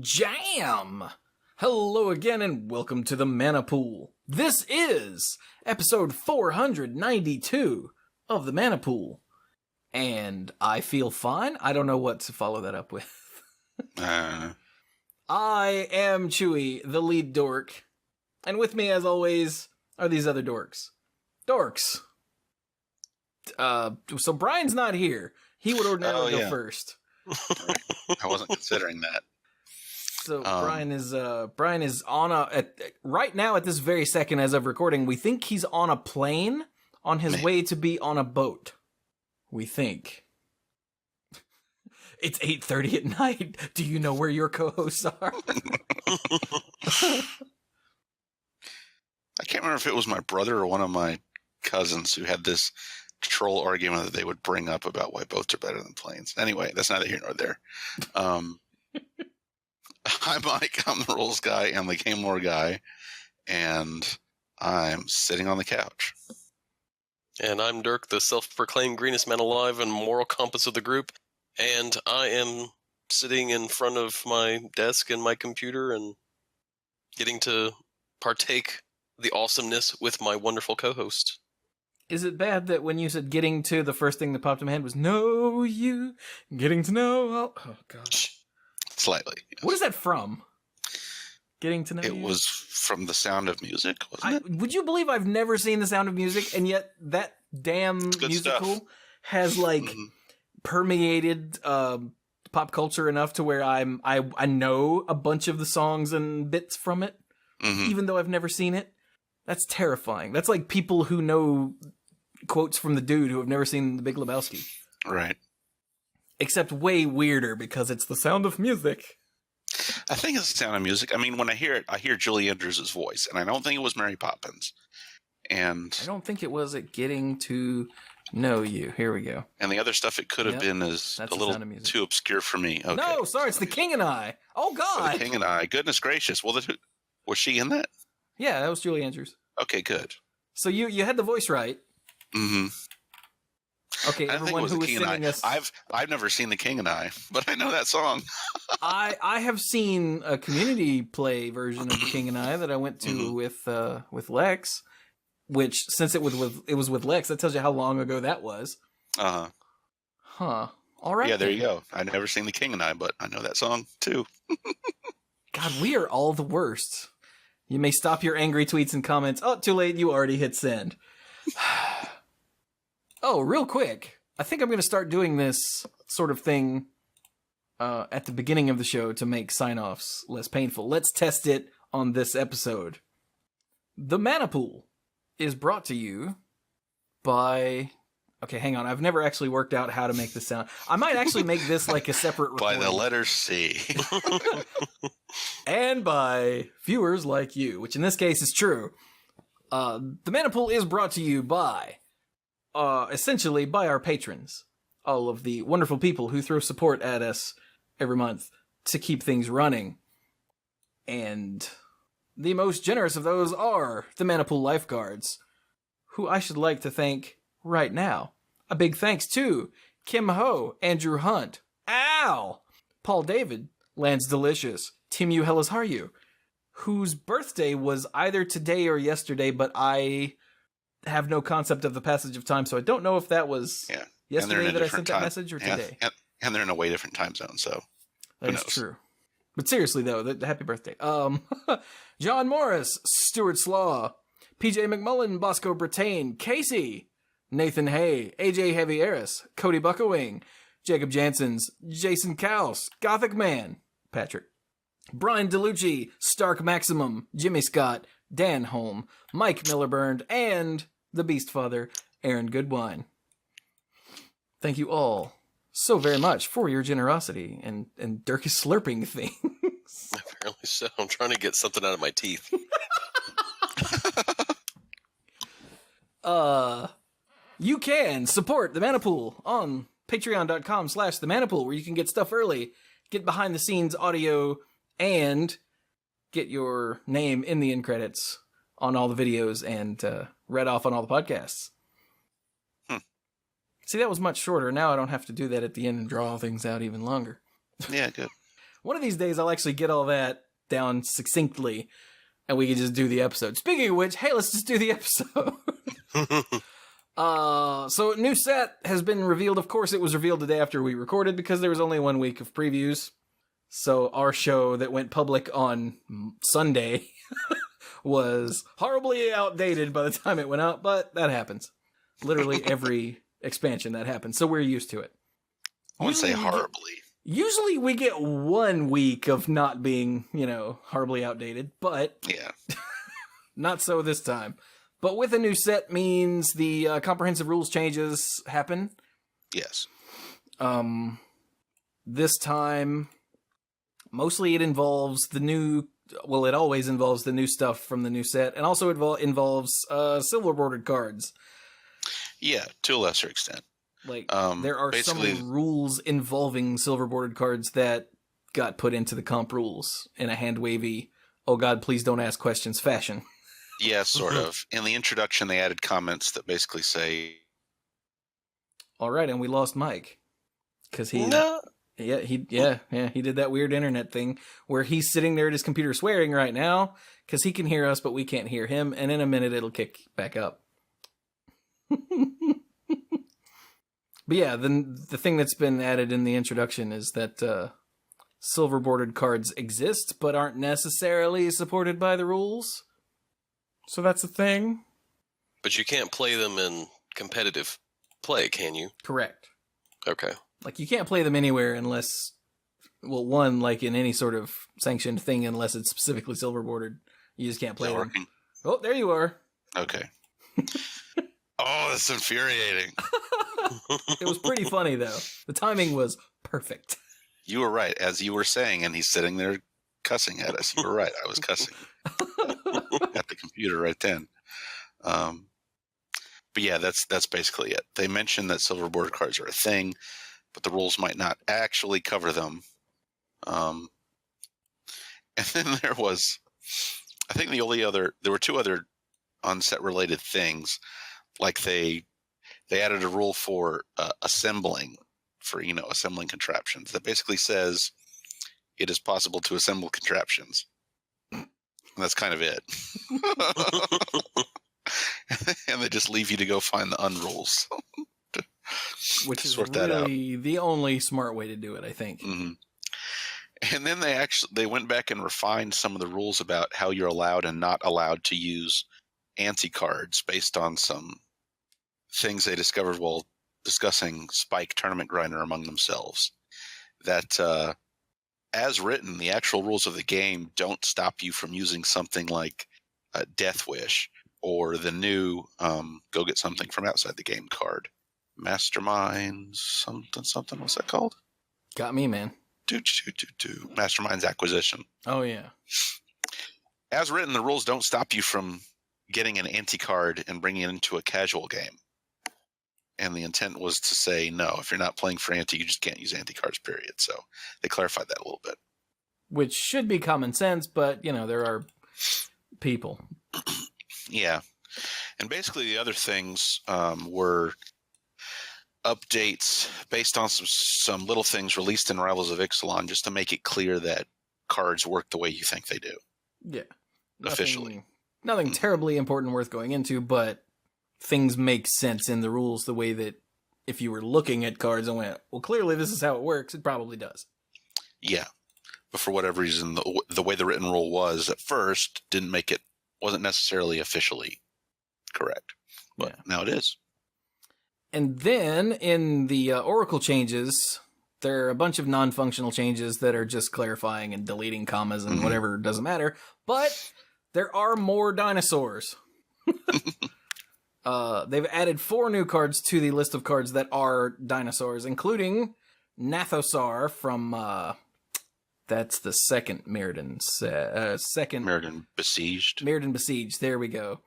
Jam! Hello again and welcome to the Mana Pool. This is episode 492 of the Mana Pool. And I feel fine. I don't know what to follow that up with. I am Chewy, the lead dork. And with me, as always, are these other dorks. Dorks! So Brian's not here. He would ordinarily go first. I wasn't considering that. So Brian is on right now at this very second as of recording, we think he's on a plane on his way to be on a boat. We think. It's 8:30 at night. Do you know where your co-hosts are? I can't remember if it was my brother or one of my cousins who had this troll argument that they would bring up about why boats are better than planes. Anyway, that's neither here nor there. Hi, Mike. I'm the rules guy and the game lore guy, and I'm sitting on the couch. And I'm Dirk, the self-proclaimed greenest man alive and moral compass of the group, and I am sitting in front of my desk and my computer and getting to partake the awesomeness with my wonderful co-host. Is it bad that when you said getting to, the first thing that popped in my head was know you, getting to know? Oh gosh. Slightly. Yes. What is that from? Getting to know It you? was from The Sound of Music, wasn't it? Would you believe I've never seen The Sound of Music, and yet that damn musical stuff. has permeated pop culture enough to where I know a bunch of the songs and bits from it, even though I've never seen it. That's terrifying. That's like people who know quotes from the dude who have never seen The Big Lebowski. Right. Except way weirder because it's The Sound of Music. I think it's The Sound of Music. I mean, when I hear it, I hear Julie Andrews' voice, and I don't think it was Mary Poppins. And I don't think it was at Getting to Know You. Here we go. And the other stuff it could have been is a little too obscure for me. Okay. No, sorry, it's The King and I. Oh, God. The King and I. Goodness gracious. Well, was she in that? Yeah, that was Julie Andrews. Okay, good. So you had the voice right. Mm-hmm. Okay, everyone who was singing this. I've never seen The King and I, but I know that song. I have seen a community play version of The King and I that I went to with Lex, which since it was with Lex, that tells you how long ago that was. Uh-huh. Huh. All right. Yeah, there you go. I've never seen The King and I, but I know that song too. God, we are all the worst. You may stop your angry tweets and comments. Oh, too late. You already hit send. Oh, real quick. I think I'm going to start doing this sort of thing at the beginning of the show to make sign-offs less painful. Let's test it on this episode. The Mana Pool is brought to you by... Okay, hang on. I've never actually worked out how to make this sound. I might actually make this like a separate recording. By the letter C. And by viewers like you, which in this case is true. The Mana Pool is brought to you by... essentially by our patrons, all of the wonderful people who throw support at us every month to keep things running. And the most generous of those are the Mana Pool Lifeguards, who I should like to thank right now. A big thanks to Kim Ho, Andrew Hunt, Al, Paul David, Lance Delicious, Tim U. Hellas How Are You, whose birthday was either today or yesterday, but I have no concept of the passage of time, so I don't know if that was yesterday that I sent that message or today. And they're in a way different time zone, so that is true. But seriously, though, happy birthday. John Morris, Stuart Slaw, PJ McMullen, Bosco Brattain, Casey, Nathan Hay, AJ Heavy Eris, Cody Buckawing, Jacob Jansens, Jason Kaus, Gothic Man, Patrick, Brian DeLucci, Stark Maximum, Jimmy Scott, Dan Holm, Mike Millerburn, and the Beast Father, Aaron Goodwine. Thank you all so very much for your generosity and Dirk is slurping things. Apparently so. I'm trying to get something out of my teeth. You can support the Mana Pool on patreon.com/themanapool, where you can get stuff early, get behind the scenes audio, and get your name in the end credits on all the videos and read off on all the podcasts. See, that was much shorter. Now I don't have to do that at the end and draw things out even longer. Yeah, good. One of these days, I'll actually get all that down succinctly, and we can just do the episode. Speaking of which, hey, let's just do the episode. So new set has been revealed. Of course, it was revealed the day after we recorded because there was only 1 week of previews. So our show that went public on Sunday was horribly outdated by the time it went out, but that happens. Literally every expansion that happens, so we're used to it. I wouldn't say horribly. Usually we get 1 week of not being, horribly outdated, but Yeah. not so this time. But with a new set means the comprehensive rules changes happen. Yes. This time, mostly it involves the new... Well, it always involves the new stuff from the new set, and also involves silver-bordered cards. Yeah, to a lesser extent. Like, there are some rules involving silver-bordered cards that got put into the comp rules in a hand-wavy, oh god, please don't ask questions fashion. Yeah, sort of. In the introduction, they added comments that basically say... Alright, and we lost Mike. Because he... No. Yeah, he did that weird internet thing where he's sitting there at his computer swearing right now because he can hear us, but we can't hear him, and in a minute it'll kick back up. But yeah, the thing that's been added in the introduction is that silver-bordered cards exist, but aren't necessarily supported by the rules. So that's a thing. But you can't play them in competitive play, can you? Correct. Okay. Like, you can't play them anywhere unless... Well, one, like in any sort of sanctioned thing, unless it's specifically silver-bordered. You just can't play them. Working? Oh, there you are. Okay. Oh, that's infuriating. It was pretty funny, though. The timing was perfect. You were right. As you were saying, and he's sitting there cussing at us. You were right. I was cussing at the computer right then. But yeah, that's basically it. They mentioned that silver border cards are a thing, but the rules might not actually cover them. And then there was, I think there were two other on-set related things. Like they added a rule for assembling contraptions that basically says it is possible to assemble contraptions. And that's kind of it. And they just leave you to go find the unrules. Which is sort that really the only smart way to do it, I think. Mm-hmm. And then they went back and refined some of the rules about how you're allowed and not allowed to use anti-cards based on some things they discovered while discussing Spike Tournament Grinder among themselves. That, as written, the actual rules of the game don't stop you from using something like Death Wish or the new Go Get Something from Outside the Game card. Masterminds something. What's that called? Got me, man. Masterminds Acquisition. Oh, yeah. As written, the rules don't stop you from getting an anti-card and bringing it into a casual game. And the intent was to say, no, if you're not playing for anti, you just can't use anti-cards, period. So they clarified that a little bit. Which should be common sense, but, there are people. Yeah. And basically the other things were updates based on some little things released in Rivals of Ixalan just to make it clear that cards work the way you think they do. Yeah. Officially. Nothing terribly important worth going into, but things make sense in the rules the way that if you were looking at cards and went, well, clearly this is how it works, it probably does. Yeah. But for whatever reason, the way the written rule was at first wasn't necessarily officially correct. But now it is. And then in the Oracle changes, there are a bunch of non-functional changes that are just clarifying and deleting commas and whatever, doesn't matter. But there are more dinosaurs. They've added 4 new cards to the list of cards that are dinosaurs, including Nathosar from, that's the second Mirrodin Mirrodin Besieged. Mirrodin Besieged, there we go.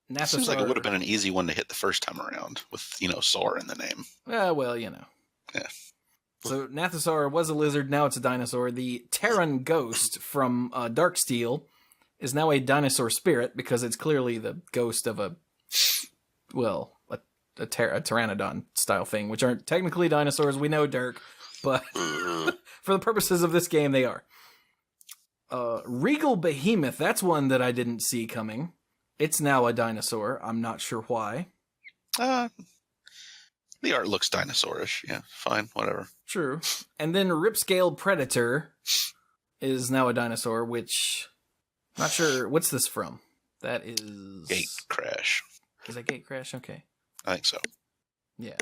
Nathosar, seems like it would have been an easy one to hit the first time around with, Sar in the name. Well, Yeah. So Nathosar was a lizard, now it's a dinosaur. The Terran Ghost from Darksteel is now a dinosaur spirit because it's clearly the ghost of a pteranodon style thing, which aren't technically dinosaurs. We know, Dirk, but for the purposes of this game, they are. Regal Behemoth, that's one that I didn't see coming. It's now a dinosaur. I'm not sure why. The art looks dinosaurish. Yeah, fine, whatever. True. And then Ripscale Predator is now a dinosaur, which... Not sure. What's this from? That is... Gate Crash. Is that Gate Crash? Okay. I think so. Yeah.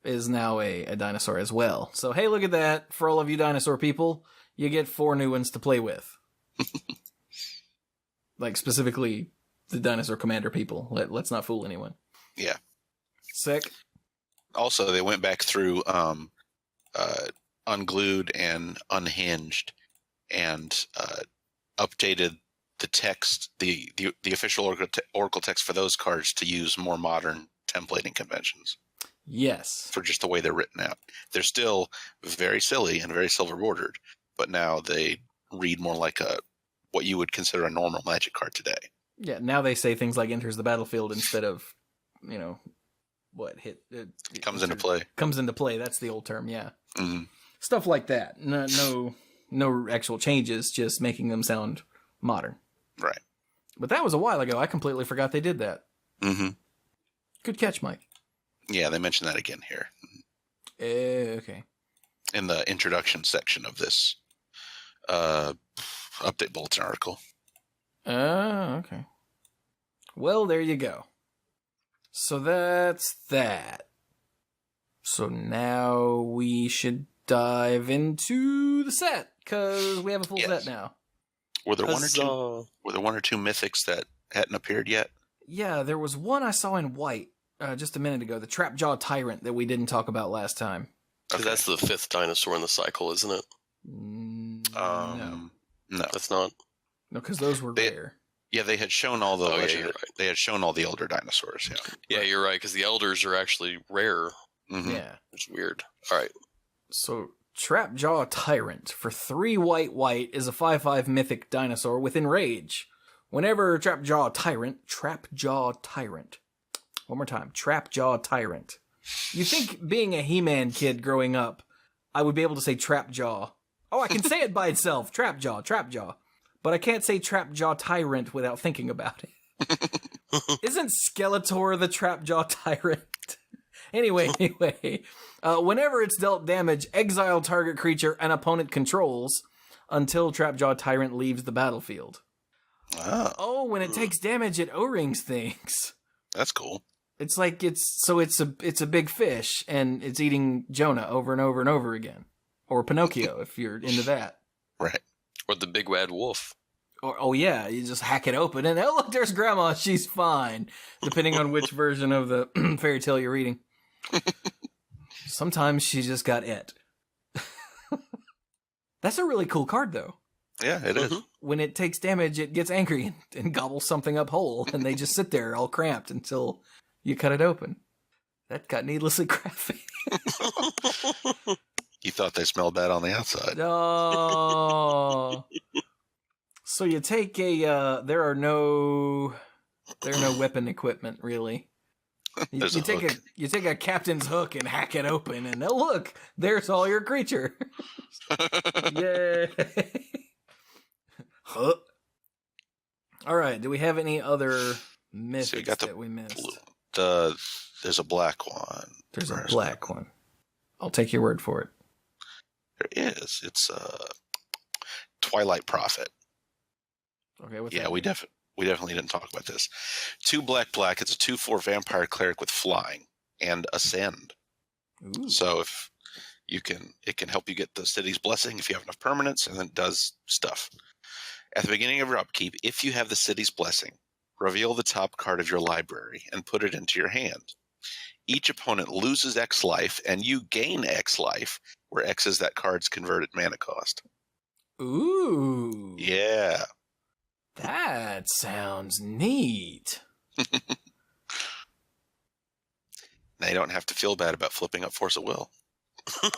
Is now a dinosaur as well. So, hey, look at that. For all of you dinosaur people, you get 4 new ones to play with. Like, specifically, the dinosaur commander people. Let's not fool anyone. Yeah. Sick. Also, they went back through Unglued and Unhinged and updated the text, the official Oracle text for those cards to use more modern templating conventions. Yes. For just the way they're written out. They're still very silly and very silver bordered, but now they read more like what you would consider a normal Magic card today. Yeah, now they say things like enters the battlefield instead of, Comes into play. Comes into play, that's the old term, yeah. Mm-hmm. Stuff like that. No actual changes, just making them sound modern. Right. But that was a while ago. I completely forgot they did that. Mm-hmm. Good catch, Mike. Yeah, they mentioned that again here. Okay. In the introduction section of this update bulletin article. Okay. Well, there you go. So that's that. So now we should dive into the set, because we have a full set now. Were there one or two mythics that hadn't appeared yet? Yeah, there was one I saw in white just a minute ago, the Trap-Jaw Tyrant that we didn't talk about last time. Okay. That's the 5th dinosaur in the cycle, isn't it? No. No. That's not? No, because those were rare. Yeah, they had shown all the you're right. They had shown all the elder dinosaurs, Yeah, you're right, because the elders are actually rare. Mm-hmm. Yeah. It's weird. All right. So, Trap-Jaw Tyrant for 3 white is a 5/5 mythic dinosaur with Enrage. Whenever Trap-Jaw Tyrant. One more time. Trap-Jaw Tyrant. You think being a He-Man kid growing up, I would be able to say Trap-Jaw. Oh, I can say it by itself. Trap-Jaw. But I can't say Trap-Jaw Tyrant without thinking about it. Isn't Skeletor the Trap-Jaw Tyrant? Anyway. Whenever it's dealt damage, exile target creature an opponent controls until Trap-Jaw Tyrant leaves the battlefield. Oh, when it takes damage, it O-rings things. That's cool. It's like it's a big fish and it's eating Jonah over and over and over again, or Pinocchio if you're into that. Right. Or the big bad wolf. Or you just hack it open and oh look, there's Grandma, she's fine. Depending on which version of the fairy tale you're reading. Sometimes she just got it. That's a really cool card though. Yeah, it is. When it takes damage, it gets angry and gobbles something up whole, and they just sit there all cramped until you cut it open. That got needlessly graphic. You thought they smelled bad on the outside. Oh. So you take there are no weapon equipment really. You take a captain's hook and hack it open, and oh look, there's all your creature. Yay! Huh. All right. Do we have any other mythics that we missed? There's a black one. There's a black one. I'll take your word for it. There is. It's Twilight Prophet. Okay. What's yeah, that? we definitely didn't talk about this. 2 black. It's a 2/4 vampire cleric with flying and ascend. Ooh. So if it can help you get the city's blessing if you have enough permanents, and then it does stuff. At the beginning of your upkeep, if you have the city's blessing, reveal the top card of your library and put it into your hand. Each opponent loses X life, and you gain X life, where X is that card's converted mana cost. Ooh. Yeah. That sounds neat. Now you don't have to feel bad about flipping up Force of Will.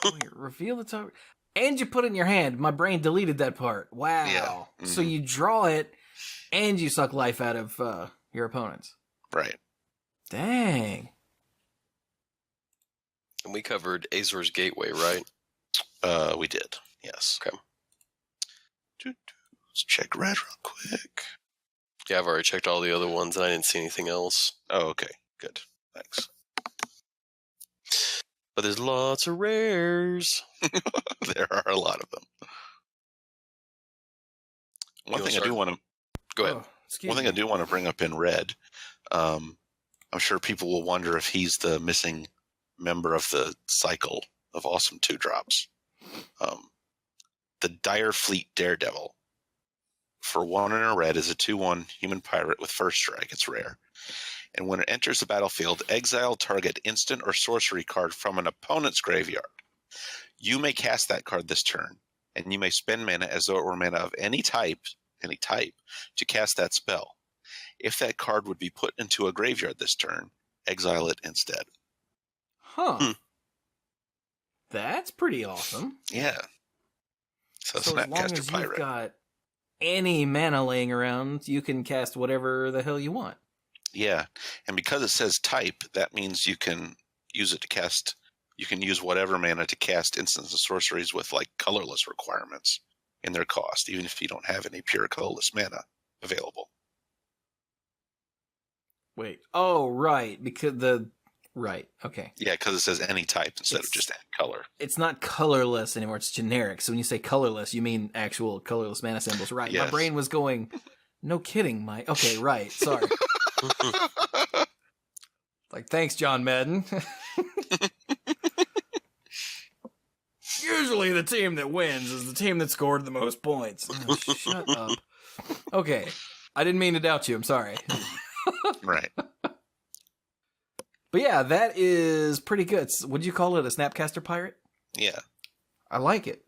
Wait, reveal the top. And you put it in your hand. My brain deleted that part. Wow. Yeah. Mm-hmm. So you draw it, and you suck life out of your opponents. Right. Dang. And we covered Azor's Gateway, right? We did. Yes. Okay. Let's check red real quick. Yeah, I've already checked all the other ones, and I didn't see anything else. Oh, okay. Good. Thanks. But there's lots of rares. There are a lot of them. One thing I do want to... Go ahead. One thing I do want to bring up in red, I'm sure people will wonder if he's the missing member of the cycle of awesome 2-drops. The Dire Fleet Daredevil. For 1 in a red is a 2/1 human pirate with first strike. It's rare. And when it enters the battlefield, exile target instant or sorcery card from an opponent's graveyard. You may cast that card this turn, and you may spend mana as though it were mana of any type, to cast that spell. If that card would be put into a graveyard this turn, exile it instead. Huh. That's pretty awesome. Yeah. So as long Snapcaster as Pirate. you've got any mana laying around, you can cast whatever the hell you want. Yeah, and because it says type, that means you can use it to cast. You can use whatever mana to cast instants and sorceries with like colorless requirements in their cost, even if you don't have any pure colorless mana available. Wait. Oh, right. Because right. Okay. Yeah, because it says any type instead of just any color. It's not colorless anymore. It's generic. So when you say colorless, you mean actual colorless mana symbols, right? Yes. My brain was going, no kidding, Mike. Okay, right. Sorry. Like, thanks, John Madden. Usually the team that wins is the team that scored the most points. Oh, shut up. Okay. I didn't mean to doubt you. I'm sorry. Right. But yeah, that is pretty good. Would you call it a Snapcaster Pirate? Yeah. I like it.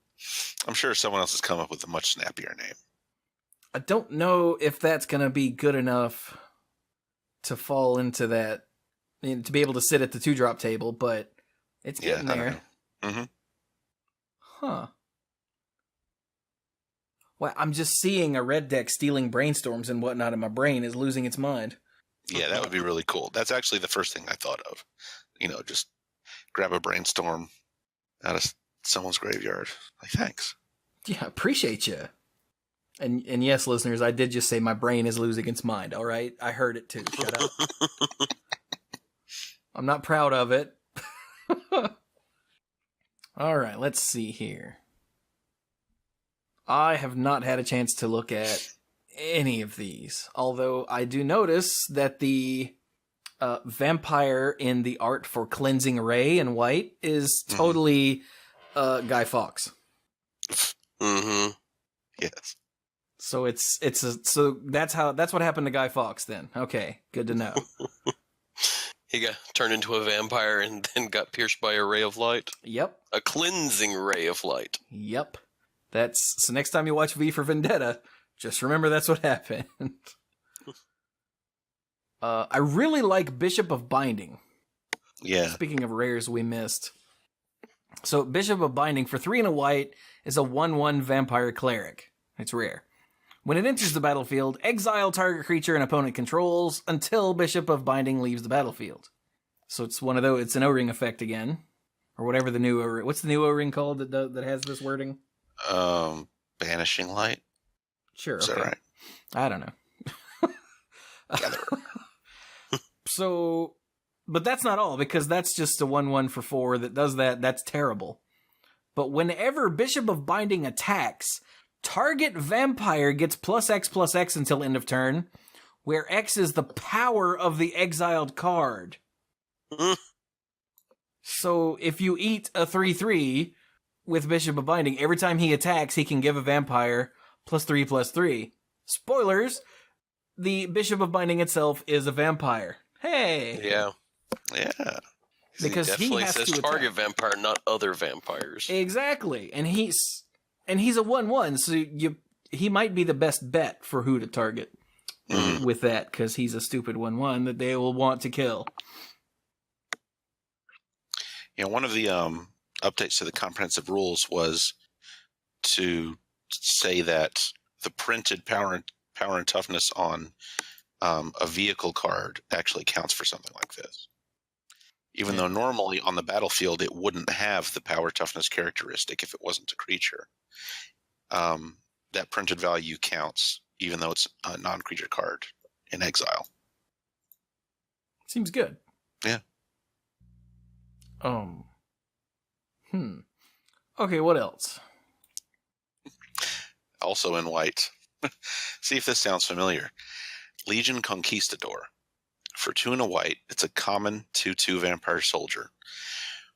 I'm sure someone else has come up with a much snappier name. I don't know if that's going to be good enough to fall into that, I mean, to be able to sit at the 2-drop table, but it's getting there. Mm-hmm. Huh. Well, I'm just seeing a red deck stealing brainstorms and whatnot, and my brain is losing its mind. Yeah, that would be really cool. That's actually the first thing I thought of. You know, just grab a brainstorm out of someone's graveyard. Like, thanks. Yeah, appreciate you. And yes, listeners, I did just say my brain is losing its mind, all right? I heard it too. Shut up. I'm not proud of it. All right, let's see here. I have not had a chance to look at any of these, although I do notice that the vampire in the art for Cleansing Ray in white is totally Guy Fawkes. Mm-hmm. Yes. So so that's what happened to Guy Fawkes then. Okay, good to know. He got turned into a vampire and then got pierced by a ray of light. Yep. A cleansing ray of light. Yep. So next time you watch V for Vendetta, just remember that's what happened. I really like Bishop of Binding. Yeah. Speaking of rares we missed. So Bishop of Binding for 3 and a white is a 1/1 vampire cleric. It's rare. When it enters the battlefield, exile target creature an opponent controls until Bishop of Binding leaves the battlefield. So it's one of those, it's an O-ring effect again. Or whatever the new O-ring, what's the new O-ring called that has this wording? Banishing Light. Sure. Is okay. that right? I don't know. Gatherer. So, but that's not all, because that's just a 1/1 for 4 that does that. That's terrible. But whenever Bishop of Binding attacks, target vampire gets +X/+X until end of turn, where X is the power of the exiled card. So if you eat a 3/3 with Bishop of Binding, every time he attacks, he can give a vampire +3/+3. Spoilers, the Bishop of Binding itself is a vampire. Hey! Yeah. Yeah. Because he Definitely has says to target attack. vampire, not other vampires. Exactly. And he's a 1/1, so he might be the best bet for who to target with that, because he's a stupid 1/1 that they will want to kill. You know, one of the updates to the comprehensive rules was to say that the printed power and toughness on a vehicle card actually counts for something like this. Even though normally on the battlefield it wouldn't have the power toughness characteristic if it wasn't a creature. that printed value counts, even though it's a non-creature card in exile. Seems good. Yeah. Okay, what else? Also in white. See if this sounds familiar. Legion Conquistador. For 2 and a white, it's a common 2/2 vampire soldier.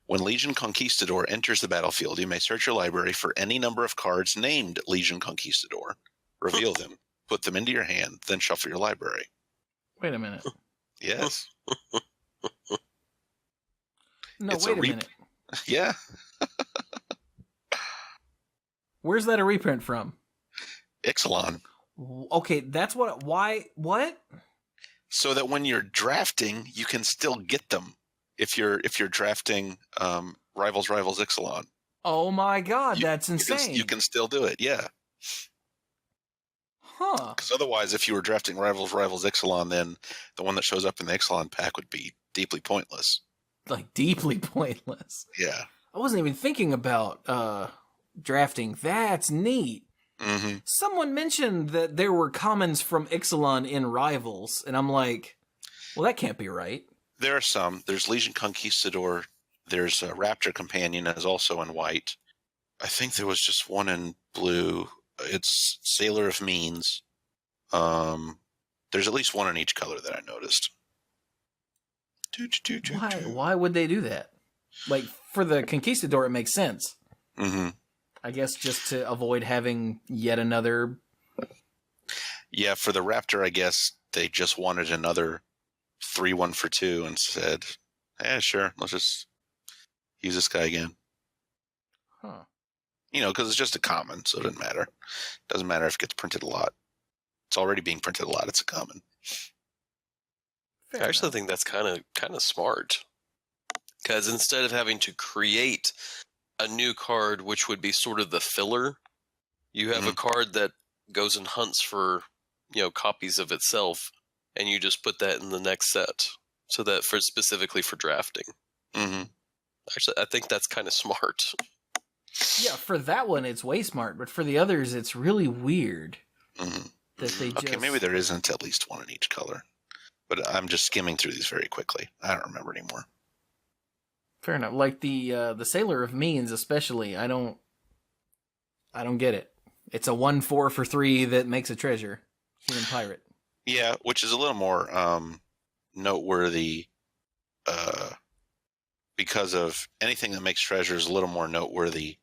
When Legion Conquistador enters the battlefield, you may search your library for any number of cards named Legion Conquistador, reveal them, put them into your hand, then shuffle your library. Wait a minute. Yes. No, It's wait a minute. Yeah. Where's that a reprint from? Ixalan. Okay, that's why, what? So that when you're drafting, you can still get them if you're drafting Rivals Ixalan. Oh my god, that's insane. You can still do it, yeah. Huh. Because otherwise, if you were drafting Rivals Ixalan, then the one that shows up in the Ixalan pack would be deeply pointless. Like, deeply pointless. Yeah. I wasn't even thinking about drafting. That's neat. Mm-hmm. Someone mentioned that there were commons from Ixalan in Rivals, and I'm like, well, that can't be right. There are some. There's Legion Conquistador. There's Raptor Companion is also in white. I think there was just one in blue. It's Sailor of Means. There's at least one in each color that I noticed. Why would they do that? Like, for the Conquistador, it makes sense. Mm-hmm. I guess just to avoid having yet another... Yeah, for the Raptor, I guess they just wanted another 3/1 for 2 and said, "Yeah, sure, let's just use this guy again." Huh. You know, because it's just a common, so it doesn't matter. Doesn't matter if it gets printed a lot. It's already being printed a lot. It's a common. I actually think that's kind of smart, because instead of having to create a new card, which would be sort of the filler, you have a card that goes and hunts for, copies of itself, and you just put that in the next set, so that specifically for drafting. Mm-hmm. Actually, I think that's kind of smart. Yeah, for that one, it's way smart, but for the others, it's really weird Mm-hmm. that they just... Okay, maybe there isn't at least one in each color, but I'm just skimming through these very quickly. I don't remember anymore. Fair enough. Like the Sailor of Means, especially, I don't get it. It's a 1/4 for 3 that makes a treasure. Human pirate. Yeah, which is a little more noteworthy because of anything that makes treasures a little more noteworthy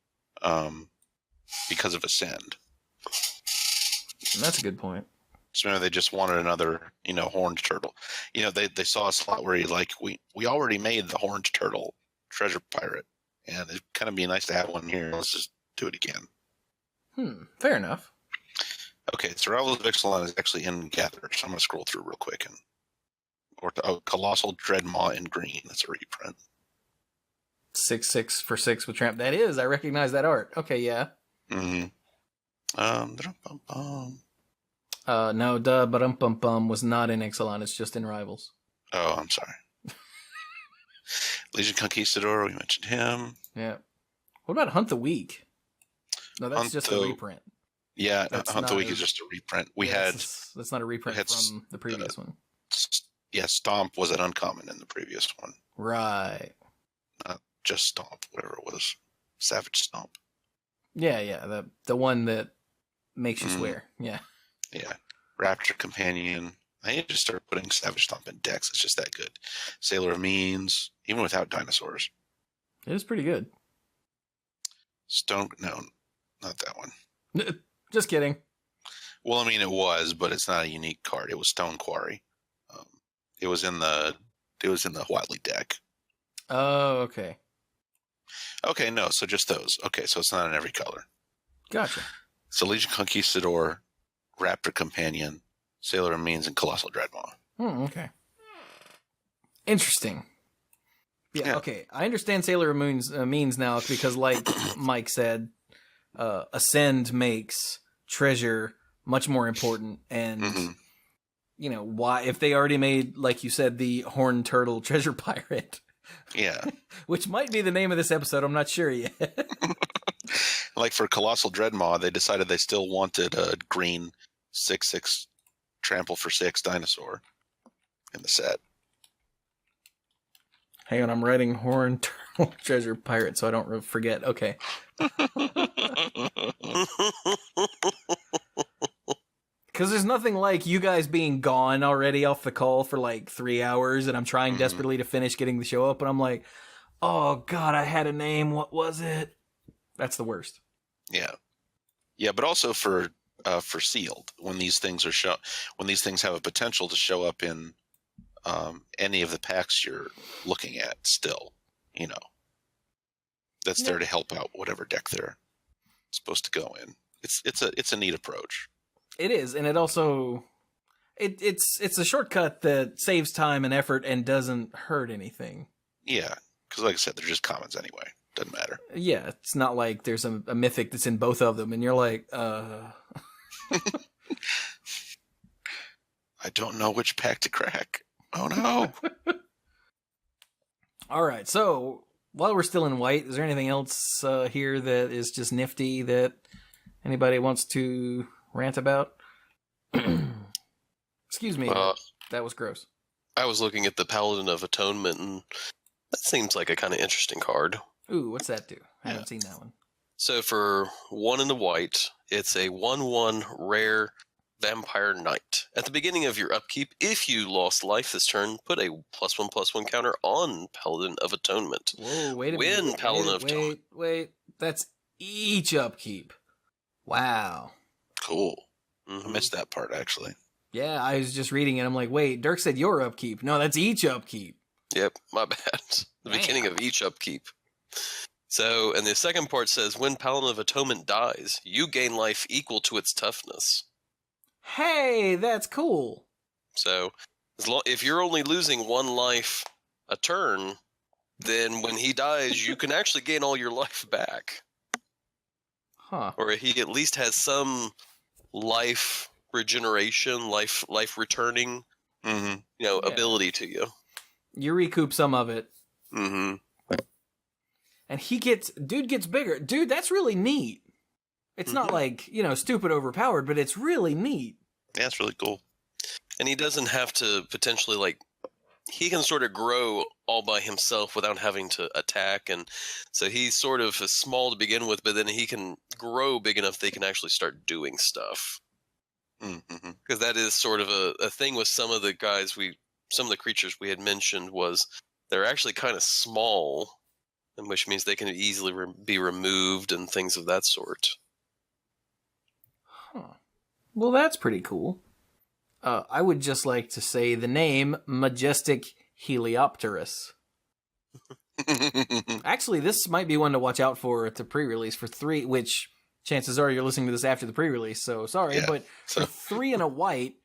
because of Ascend. That's a good point. So maybe they just wanted another, horned turtle. They saw a slot where we already made the horned turtle treasure pirate, and it'd kind of be nice to have one here. Let's just do it again. Fair enough. Okay, so Rivals of Ixalan is actually in Gather, so I'm going to scroll through real quick. Colossal Dreadmaw in green. That's a reprint. 6/6 for 6 with Tramp. That is, I recognize that art. Okay, yeah. Mm-hmm. No, Bum was not in Ixalan. It's just in Rivals. Oh, I'm sorry. Legion Conquistador, we mentioned him. Yeah. What about Hunt the Weak? No, that's just a reprint. Yeah, Hunt the Weak is just a reprint. That's not a reprint from the previous one. Yeah, Stomp was an uncommon in the previous one. Right. Not just Stomp, whatever it was. Savage Stomp. Yeah, the one that makes you swear. Yeah. Yeah. Raptor Companion. I need to just start putting Savage Stomp in decks. It's just that good. Sailor of Means, even without dinosaurs. It is pretty good. No, not that one. Just kidding. Well, I mean, it was, but it's not a unique card. It was Stone Quarry. It was in the Wildly deck. Oh, okay. Okay, no, so just those. Okay, so it's not in every color. Gotcha. So Legion Conquistador, Raptor Companion, Sailor of Means, and Colossal Dreadmaw. Okay. Interesting. Yeah, okay. I understand Sailor of Means now because, like Mike said, Ascend makes treasure much more important, and why if they already made, like you said, the Horned Turtle Treasure Pirate. Yeah. Which might be the name of this episode, I'm not sure yet. Like for Colossal Dreadmaw, they decided they still wanted a green 6/6 trample for 6 dinosaur in the set. Hang on, I'm writing Horn Turtle Treasure Pirate so I don't forget. Okay. Because there's nothing like you guys being gone already off the call for like 3 hours, and I'm trying desperately to finish getting the show up, and I'm like, oh god, I had a name. What was it? That's the worst. Yeah, yeah, but also for sealed, when these things are when these things have a potential to show up in any of the packs you're looking at, still, that's there to help out whatever deck they're supposed to go in. It's a neat approach. It is, and it also it's a shortcut that saves time and effort and doesn't hurt anything. Yeah, because like I said, they're just commons anyway. Doesn't matter. Yeah, it's not like there's a mythic that's in both of them, and you're like, I don't know which pack to crack. Oh no. All right, so while we're still in white, is there anything else here that is just nifty that anybody wants to rant about? Excuse me, that was gross. I was looking at the Paladin of Atonement, and that seems like a kind of interesting card. Ooh, what's that do? I haven't seen that one. So for 1 in the white, it's a 1/1 rare Vampire Knight. At the beginning of your upkeep, if you lost life this turn, put a +1/+1 counter on Paladin of Atonement. Whoa, wait a minute. Wait. That's each upkeep. Wow. Cool. I missed that part, actually. Yeah, I was just reading it. I'm like, wait, Dirk said your upkeep. No, that's each upkeep. Yep, my bad. The beginning of each upkeep. So, and the second part says, when Paladin of Atonement dies, you gain life equal to its toughness. Hey, that's cool. So, if you're only losing 1 life a turn, then when he dies, you can actually gain all your life back. Huh. Or he at least has some life regeneration, life returning, ability to you. You recoup some of it. Mm-hmm. And dude gets bigger. Dude, that's really neat. It's not like, stupid overpowered, but it's really neat. Yeah, it's really cool. And he doesn't have to potentially, he can sort of grow all by himself without having to attack. And so he's sort of small to begin with, but then he can grow big enough that he can actually start doing stuff. Because that is sort of a thing with some of the creatures we had mentioned was they're actually kind of small, which means they can easily be removed and things of that sort. Huh. Well, that's pretty cool. I would just like to say the name Majestic Heliopterus. Actually, this might be one to watch out for at the pre-release for 3, which chances are you're listening to this after the pre-release, so sorry. Yeah, but for 3 and a white,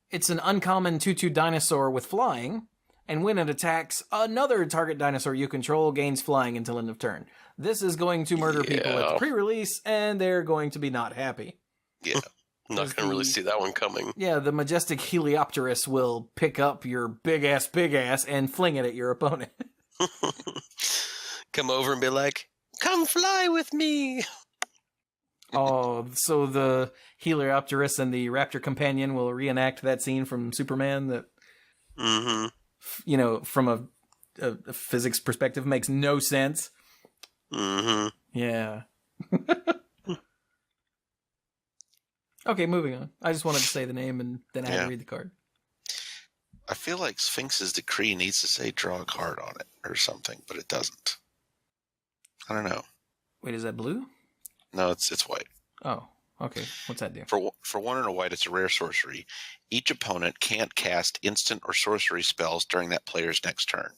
it's an uncommon 2/2 dinosaur with flying, and when it attacks another target dinosaur you control, gains flying until end of turn. This is going to murder people at the pre-release, and they're going to be not happy. Yeah. Not going to really see that one coming. Yeah, the Majestic Heliopterus will pick up your big ass and fling it at your opponent. Come over and be like, come fly with me. Oh, so the Heliopterus and the Raptor Companion will reenact that scene from Superman that, from a physics perspective makes no sense. Yeah. Okay, moving on. I just wanted to say the name, and then I had to read the card. I feel like Sphinx's Decree needs to say draw a card on it or something, but it doesn't. I don't know. Wait, is that blue? No, it's white. Oh, okay. What's that do? For 1 and a white, it's a rare sorcery. Each opponent can't cast instant or sorcery spells during that player's next turn.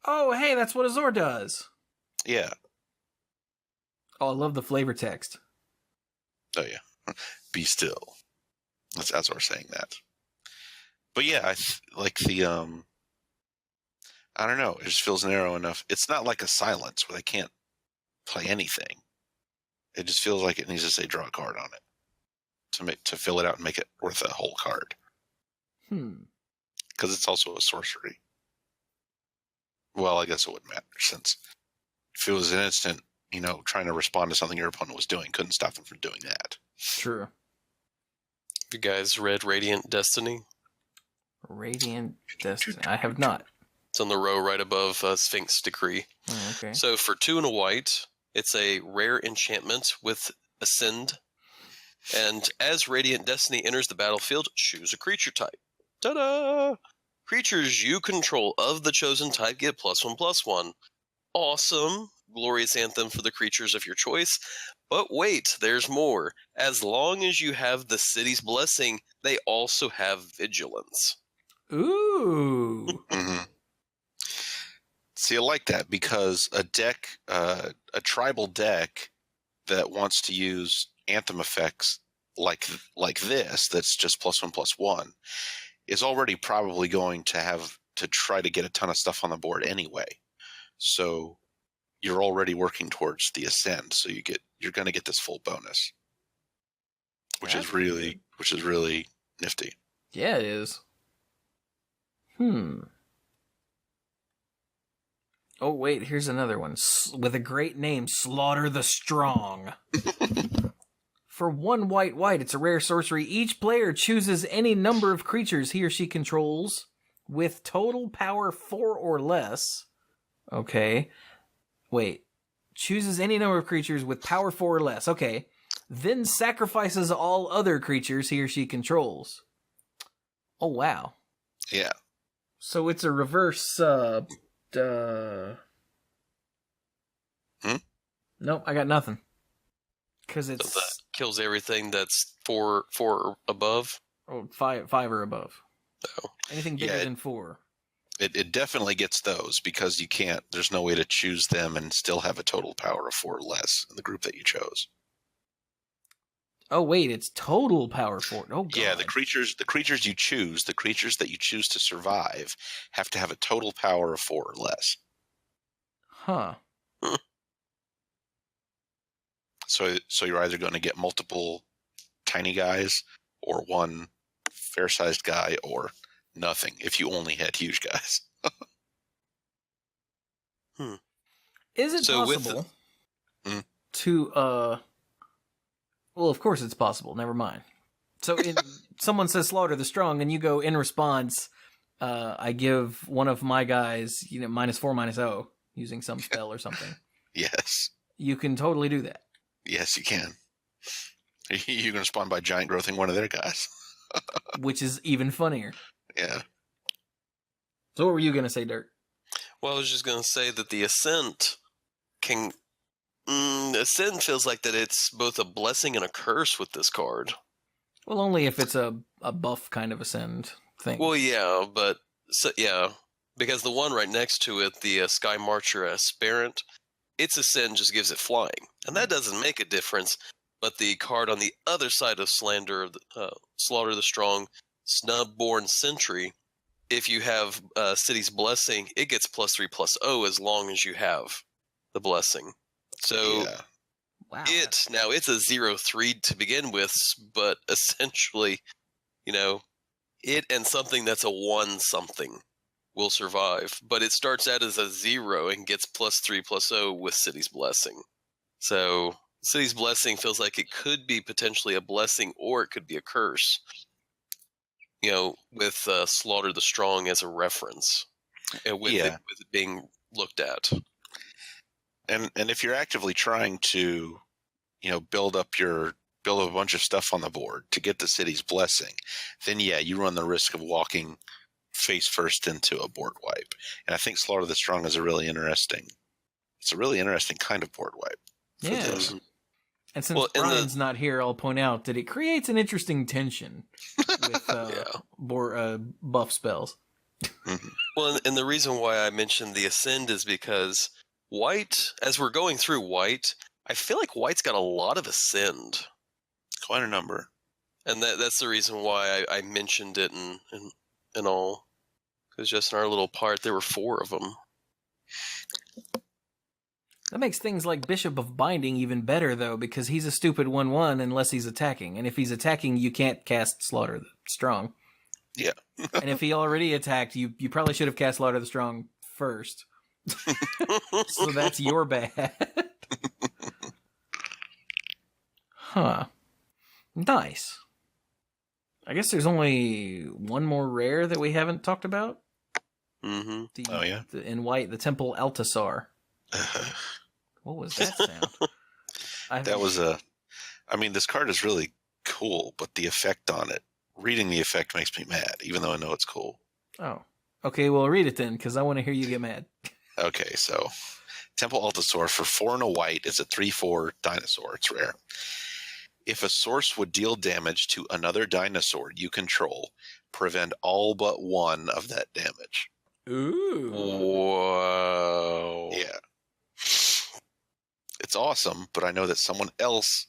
Oh, hey, that's what Azor does. Yeah. Oh, I love the flavor text. Oh, yeah. Be still. That's Azor saying that. But yeah, I don't know. It just feels narrow enough. It's not like a silence where they can't play anything. It just feels like it needs to say draw a card on it to fill it out and make it worth a whole card. Because it's also a sorcery. Well, I guess it wouldn't matter since if it was an instant, trying to respond to something your opponent was doing. Couldn't stop them from doing that. True. Have you guys read Radiant Destiny? Radiant Destiny. I have not. It's on the row right above Sphinx Decree. Oh, okay. So for 2 and a white, it's a rare enchantment with Ascend. And as Radiant Destiny enters the battlefield, choose a creature type. Ta-da! Creatures you control of the chosen type get +1/+1. Awesome. Glorious anthem for the creatures of your choice. But wait, there's more. As long as you have the city's blessing, they also have vigilance. Ooh. Mm-hmm. See, I like that because a tribal deck that wants to use anthem effects like this, that's just +1/+1, is already probably going to have to try to get a ton of stuff on the board anyway. So you're already working towards the Ascend, so you're going to get this full bonus, which is really nifty. Yeah, it is. Oh, wait, here's another one. With a great name, Slaughter the Strong. For 1 white, it's a rare sorcery. Each player chooses any number of creatures he or she controls with total power 4 or less. Okay. Wait. Chooses any number of creatures with power 4 or less. Okay. Then sacrifices all other creatures he or she controls. Oh, wow. Yeah. So it's a reverse, Nope, I got nothing. Because it's... So that kills everything that's 4 or above? Oh, 5 or above. Oh. Anything bigger than 4. It definitely gets those because you can't, there's no way to choose them and still have a total power of 4 or less in the group that you chose. Oh, wait, it's total power 4. Oh, God. Yeah, the creatures you choose, the creatures that you choose to survive have to have a total power of 4 or less. Huh. So you're either going to get multiple tiny guys or one fair-sized guy or nothing if you only had huge guys. Is it possible to, well, of course it's possible. Never mind. So someone says Slaughter the Strong, and you go in response, I give one of my guys, -4/-0, using some spell or something. Yes. You can totally do that. Yes, you can. You're going to spawn by giant growthing one of their guys. Which is even funnier. Yeah. So what were you going to say, Dirk? Well, I was just going to say that the Ascent can... Ascent feels like that it's both a blessing and a curse with this card. Well, only if it's a buff kind of Ascend thing. Well, yeah, but... because the one right next to it, the Sky Marcher Aspirant, its Ascend just gives it flying. And that doesn't make a difference, but the card on the other side of Slaughter the Strong, Snubborn Sentry, if you have City's Blessing, it gets +3/+0 as long as you have the Blessing. So yeah. Wow. now it's a 0/3 to begin with, but essentially, it and something that's a 1-something will survive. But it starts out as a 0 and gets +3/+0 with City's Blessing. So City's Blessing feels like it could be potentially a blessing or it could be a curse. With Slaughter the Strong as a reference, with it being looked at. And if you're actively trying to, build a bunch of stuff on the board to get the City's Blessing, then you run the risk of walking face first into a board wipe. And I think Slaughter the Strong is a really interesting kind of board wipe for this. And since Brian's not here, I'll point out that it creates an interesting tension with buff spells. Mm-hmm. Well, and the reason why I mentioned the Ascend is because White, as we're going through White, I feel like White's got a lot of Ascend. Quite a number. And that's the reason why I mentioned it and all. Because just in our little part, there were 4 of them. That makes things like Bishop of Binding even better, though, because he's a stupid 1/1 unless he's attacking. And if he's attacking, you can't cast Slaughter the Strong. Yeah. And if he already attacked, you probably should have cast Slaughter the Strong first. So that's your bad. Huh. Nice. I guess there's only one more rare that we haven't talked about. Mm-hmm. Oh, yeah? In white, the Temple Altasar. What was that sound? That was I mean, this card is really cool, but the effect on it, reading the effect makes me mad, even though I know it's cool. Oh. Okay, well, read it then, because I want to hear you get mad. Okay, so Temple Altasaur for 4 and a white. It's a 3/4 dinosaur. It's rare. If a source would deal damage to another dinosaur you control, prevent all but one of that damage. Ooh. Whoa. Yeah. It's awesome, but I know that someone else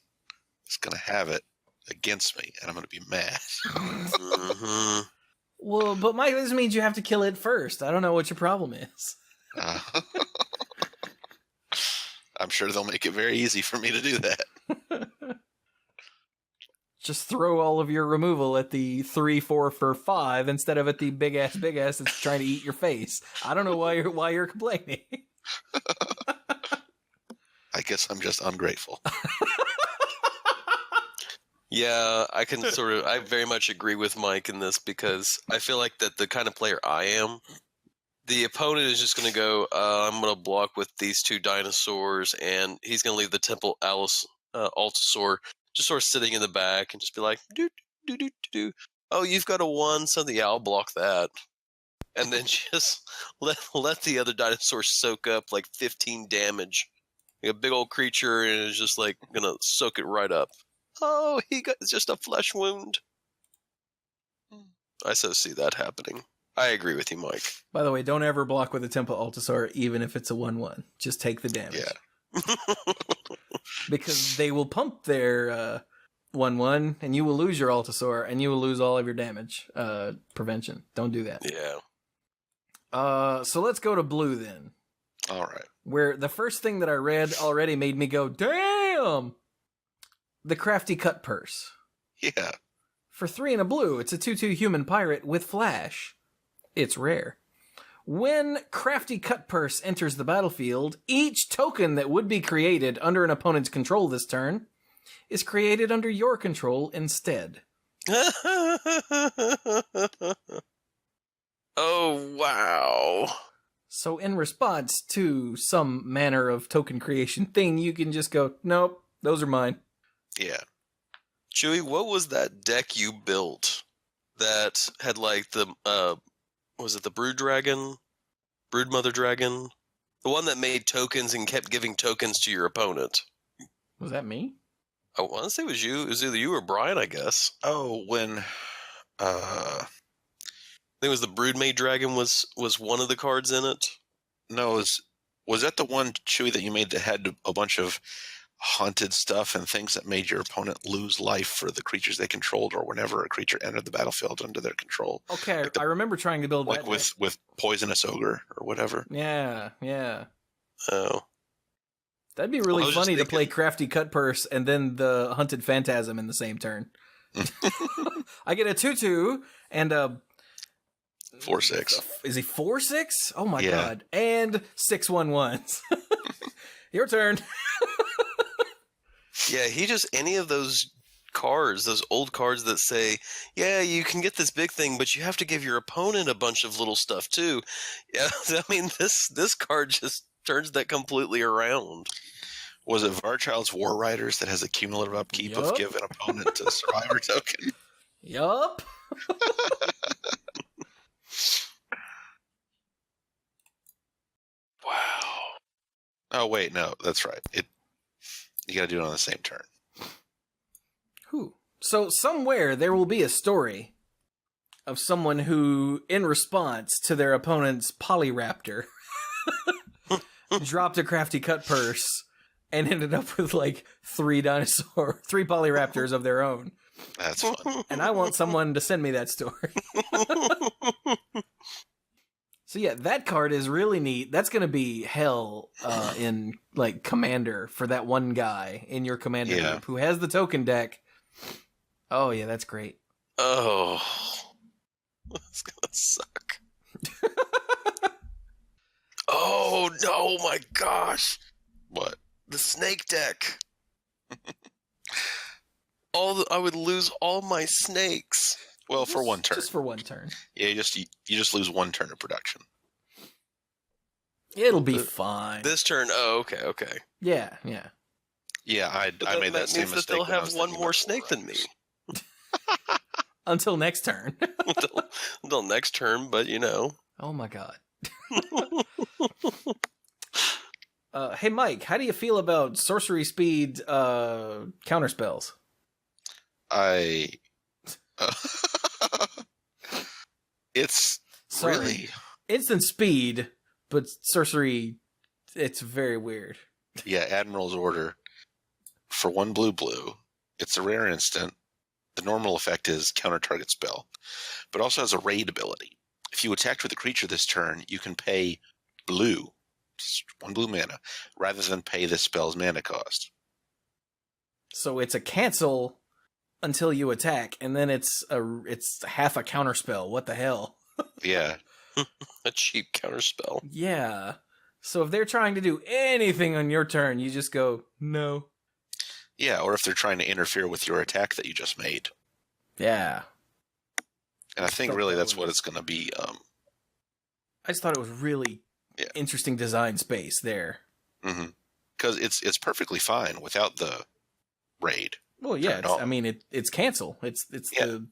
is going to have it against me, and I'm going to be mad. Mm-hmm. Well, but Mike, this means you have to kill it first. I don't know what your problem is. I'm sure they'll make it very easy for me to do that. Just throw all of your removal at the 3, 4 for 5 instead of at the big ass that's trying to eat your face. I don't know why you're complaining. I guess I'm just ungrateful. Yeah, I very much agree with Mike in this, because I feel like that the kind of player I am, the opponent is just going to go, I'm going to block with these 2 dinosaurs, and he's going to leave the Temple Altasaur just sort of sitting in the back and just be like, do, do, do, do, do. Oh, you've got a 1, so yeah, I'll block that. And then just let the other dinosaur soak up like 15 damage. Like a big old creature, and it's just like going to soak it right up. Oh, it's just a flesh wound. I so see that happening. I agree with you, Mike. By the way, don't ever block with a Temple Altasaur, even if it's a 1/1. Just take the damage. Yeah. Because they will pump their 1/1, and you will lose your Altasaur, and you will lose all of your damage prevention. Don't do that. Yeah. So let's go to blue then. All right. Where the first thing that I read already made me go, damn! The Crafty Cut Purse. Yeah. For 3 and a blue, it's a 2/2 human pirate with flash. It's rare. When Crafty Cut Purse enters the battlefield, each token that would be created under an opponent's control this turn is created under your control instead. Oh, wow. So in response to some manner of token creation thing, you can just go, nope, those are mine. Yeah. Chewy, what was that deck you built that had like the, was it the Brood Mother Dragon? The one that made tokens and kept giving tokens to your opponent. Was that me? I want to say it was you. It was either you or Brian, I guess. Oh, when I think it was the Broodmaid Dragon was one of the cards in it. no, was that the one, Chewy, that you made that had a bunch of haunted stuff and things that made your opponent lose life for the creatures they controlled, or whenever a creature entered the battlefield under their control? Okay, Like I remember trying to build like that with Poisonous Ogre or whatever. Yeah. Oh. That'd be really I was funny just to play thinking- Crafty Cut Purse and then the Hunted Phantasm in the same turn. I get a 2/2 and a 4/6. Is he 4/6? Oh my Yeah. god! And 6 1/1s. Your turn. Yeah, he just, any of those cards, those old cards that say, yeah, you can get this big thing, but you have to give your opponent a bunch of little stuff too. Yeah, I mean, this card just turns that completely around. Was it Varchild's War Riders that has a cumulative upkeep Yup. of give an opponent a survivor token? Yup. Wow. Oh wait, no, that's right. You got to do it on the same turn. Who? So somewhere there will be a story of someone who, in response to their opponent's Polyraptor, dropped a Crafty Cut Purse and ended up with like 3 Polyraptors of their own. That's fun. And I want someone to send me that story. So yeah, that card is really neat. That's going to be hell in like Commander for that one guy in your Commander group who has the token deck. Oh yeah, that's great. Oh, that's gonna suck. Oh no, my gosh. What? The snake deck. I would lose all my snakes. Well, for one turn. Just for one turn. Yeah, you just lose one turn of production. It'll be fine. This turn, okay. Yeah. Yeah, I made that same mistake. That they'll have one more snake than me. Until next turn. until next turn, but you know. Oh my god. Hey Mike, how do you feel about sorcery speed counterspells? It's really instant speed, but sorcery, it's very weird. Yeah, Admiral's Order. For 1 blue, it's a rare instant. The normal effect is counter target spell, but also has a raid ability. If you attacked with a creature this turn, you can pay blue, just 1 blue mana, rather than pay this spell's mana cost. So it's a cancel until you attack, and then it's half a counter spell. What the hell? Yeah. A cheap counter spell. Yeah. So if they're trying to do anything on your turn, you just go, no. Yeah, or if they're trying to interfere with your attack that you just made. Yeah. And I think really that's what it's going to be. I just thought it was really interesting design space there. Mm-hmm. Because it's perfectly fine without the raid. Well, yeah. It's cancel. It's the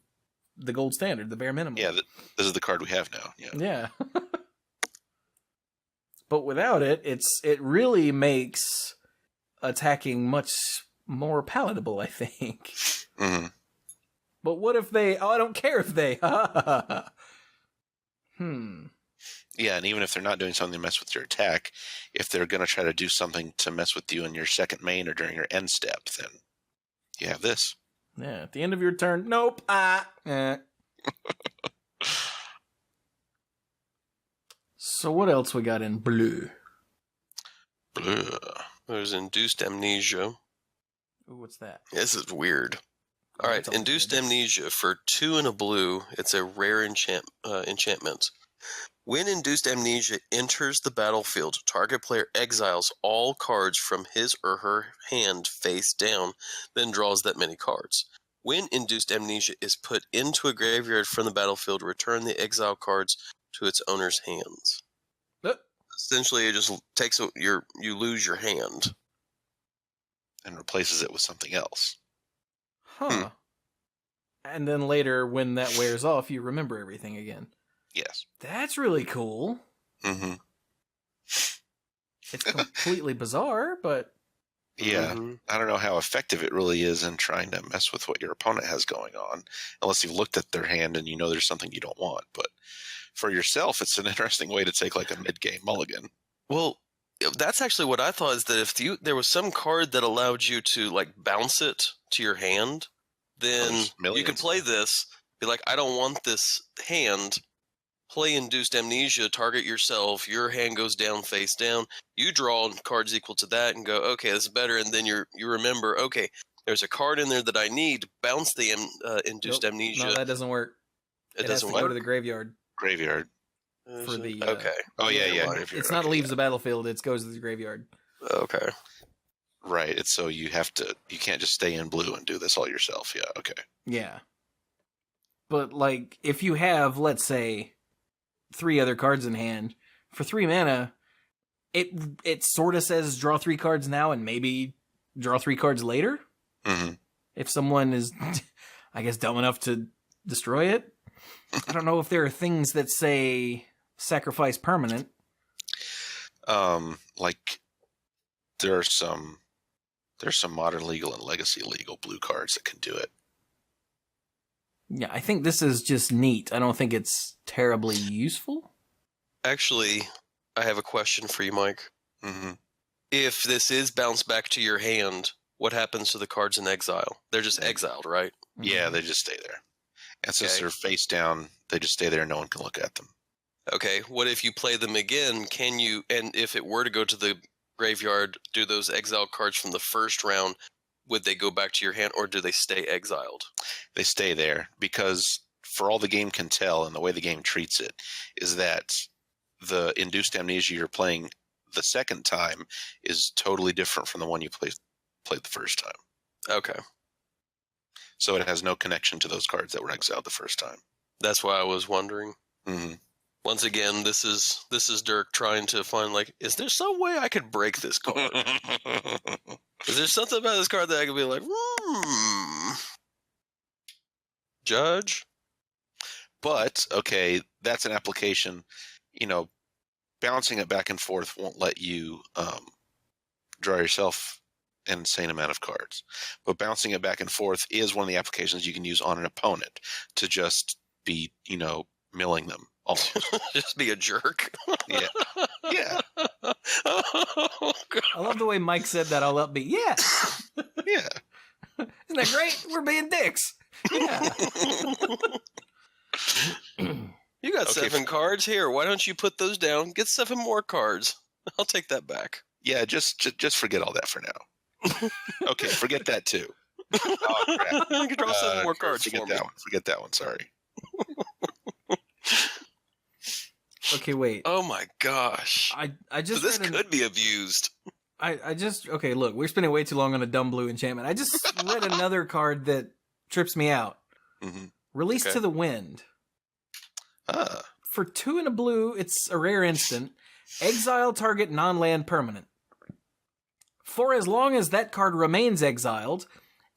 gold standard, the bare minimum. Yeah, this is the card we have now. Yeah. But without it, it really makes attacking much more palatable, I think. Mm-hmm. But what if they... Oh, I don't care if they... Yeah, and even if they're not doing something to mess with your attack, if they're going to try to do something to mess with you in your second main or during your end step, then you have this. Yeah, at the end of your turn, nope. So what else we got in blue? Blue. There's Induced Amnesia. Ooh, what's that? This is weird. All right, Induced Amnesia for 2 and a blue. It's a rare enchantment. When Induced Amnesia enters the battlefield, target player exiles all cards from his or her hand face down, then draws that many cards. When Induced Amnesia is put into a graveyard from the battlefield, return the exile cards to its owner's hands. Essentially, it just takes you lose your hand. And replaces it with something else. Huh. And then later, when that wears off, you remember everything again. Yes. That's really cool. Mm-hmm. It's completely bizarre, but... Yeah. I don't know how effective it really is in trying to mess with what your opponent has going on, unless you've looked at their hand and you know there's something you don't want. But for yourself, it's an interesting way to take like a mid-game mulligan. Well, that's actually what I thought, is that if there was some card that allowed you to like bounce it to your hand, then you could play this, be like, I don't want this hand, play Induced Amnesia, target yourself, your hand goes down, face down, you draw cards equal to that and go, okay, this is better, and then you remember, okay, there's a card in there that I need, bounce the Induced Amnesia. No, that doesn't work. It doesn't work? Go to the graveyard. Graveyard. For the okay. Oh yeah. It's not leaves the battlefield. It goes to the graveyard. Okay. Right. It's so you can't just stay in blue and do this all yourself. Yeah. Okay. Yeah. But like, if you have, let's say, 3 other cards in hand for 3 mana, it sort of says draw 3 cards now and maybe draw 3 cards later. Mm-hmm. If someone is, I guess, dumb enough to destroy it. I don't know if there are things that say sacrifice permanent. Like there's some modern legal and legacy legal blue cards that can do it. Yeah, I think this is just neat. I don't think it's terribly useful. Actually, I have a question for you, Mike. Mm-hmm. If this is bounced back to your hand, what happens to the cards in exile? They're just exiled, right? Yeah, they just stay there. And since they're face down, they just stay there and no one can look at them. Okay, what if you play them again? Can you, and if it were to go to the graveyard, do those exile cards from the first round, would they go back to your hand, or do they stay exiled? They stay there, because for all the game can tell and the way the game treats it, is that the Induced Amnesia you're playing the second time is totally different from the one you played the first time. Okay. So it has no connection to those cards that were exiled the first time. That's why I was wondering. Mm-hmm. Once again, this is Dirk trying to find, like, is there some way I could break this card? Is there something about this card that I could be like, Judge? But, okay, that's an application. You know, bouncing it back and forth won't let you draw yourself an insane amount of cards. But bouncing it back and forth is one of the applications you can use on an opponent to just be, you know, milling them. Just be a jerk. Yeah. Yeah. Oh, God. I love the way Mike said that all upbeat. Yeah. Yeah. Isn't that great? We're being dicks. Yeah. You got 7 cards here. Why don't you put those down? Get 7 more cards. I'll take that back. Yeah, just forget all that for now. Okay, forget that too. Oh, crap. You can draw 7 more cards forget for that me. one. Forget that one. Sorry. Okay, wait. Oh my gosh. I just So this could be abused. okay, look, we're spending way too long on a dumb blue enchantment. I just read another card that trips me out. Mm-hmm. Release to the Wind. Ah. For 2 and a blue, it's a rare instant. Exile target non-land permanent. For as long as that card remains exiled,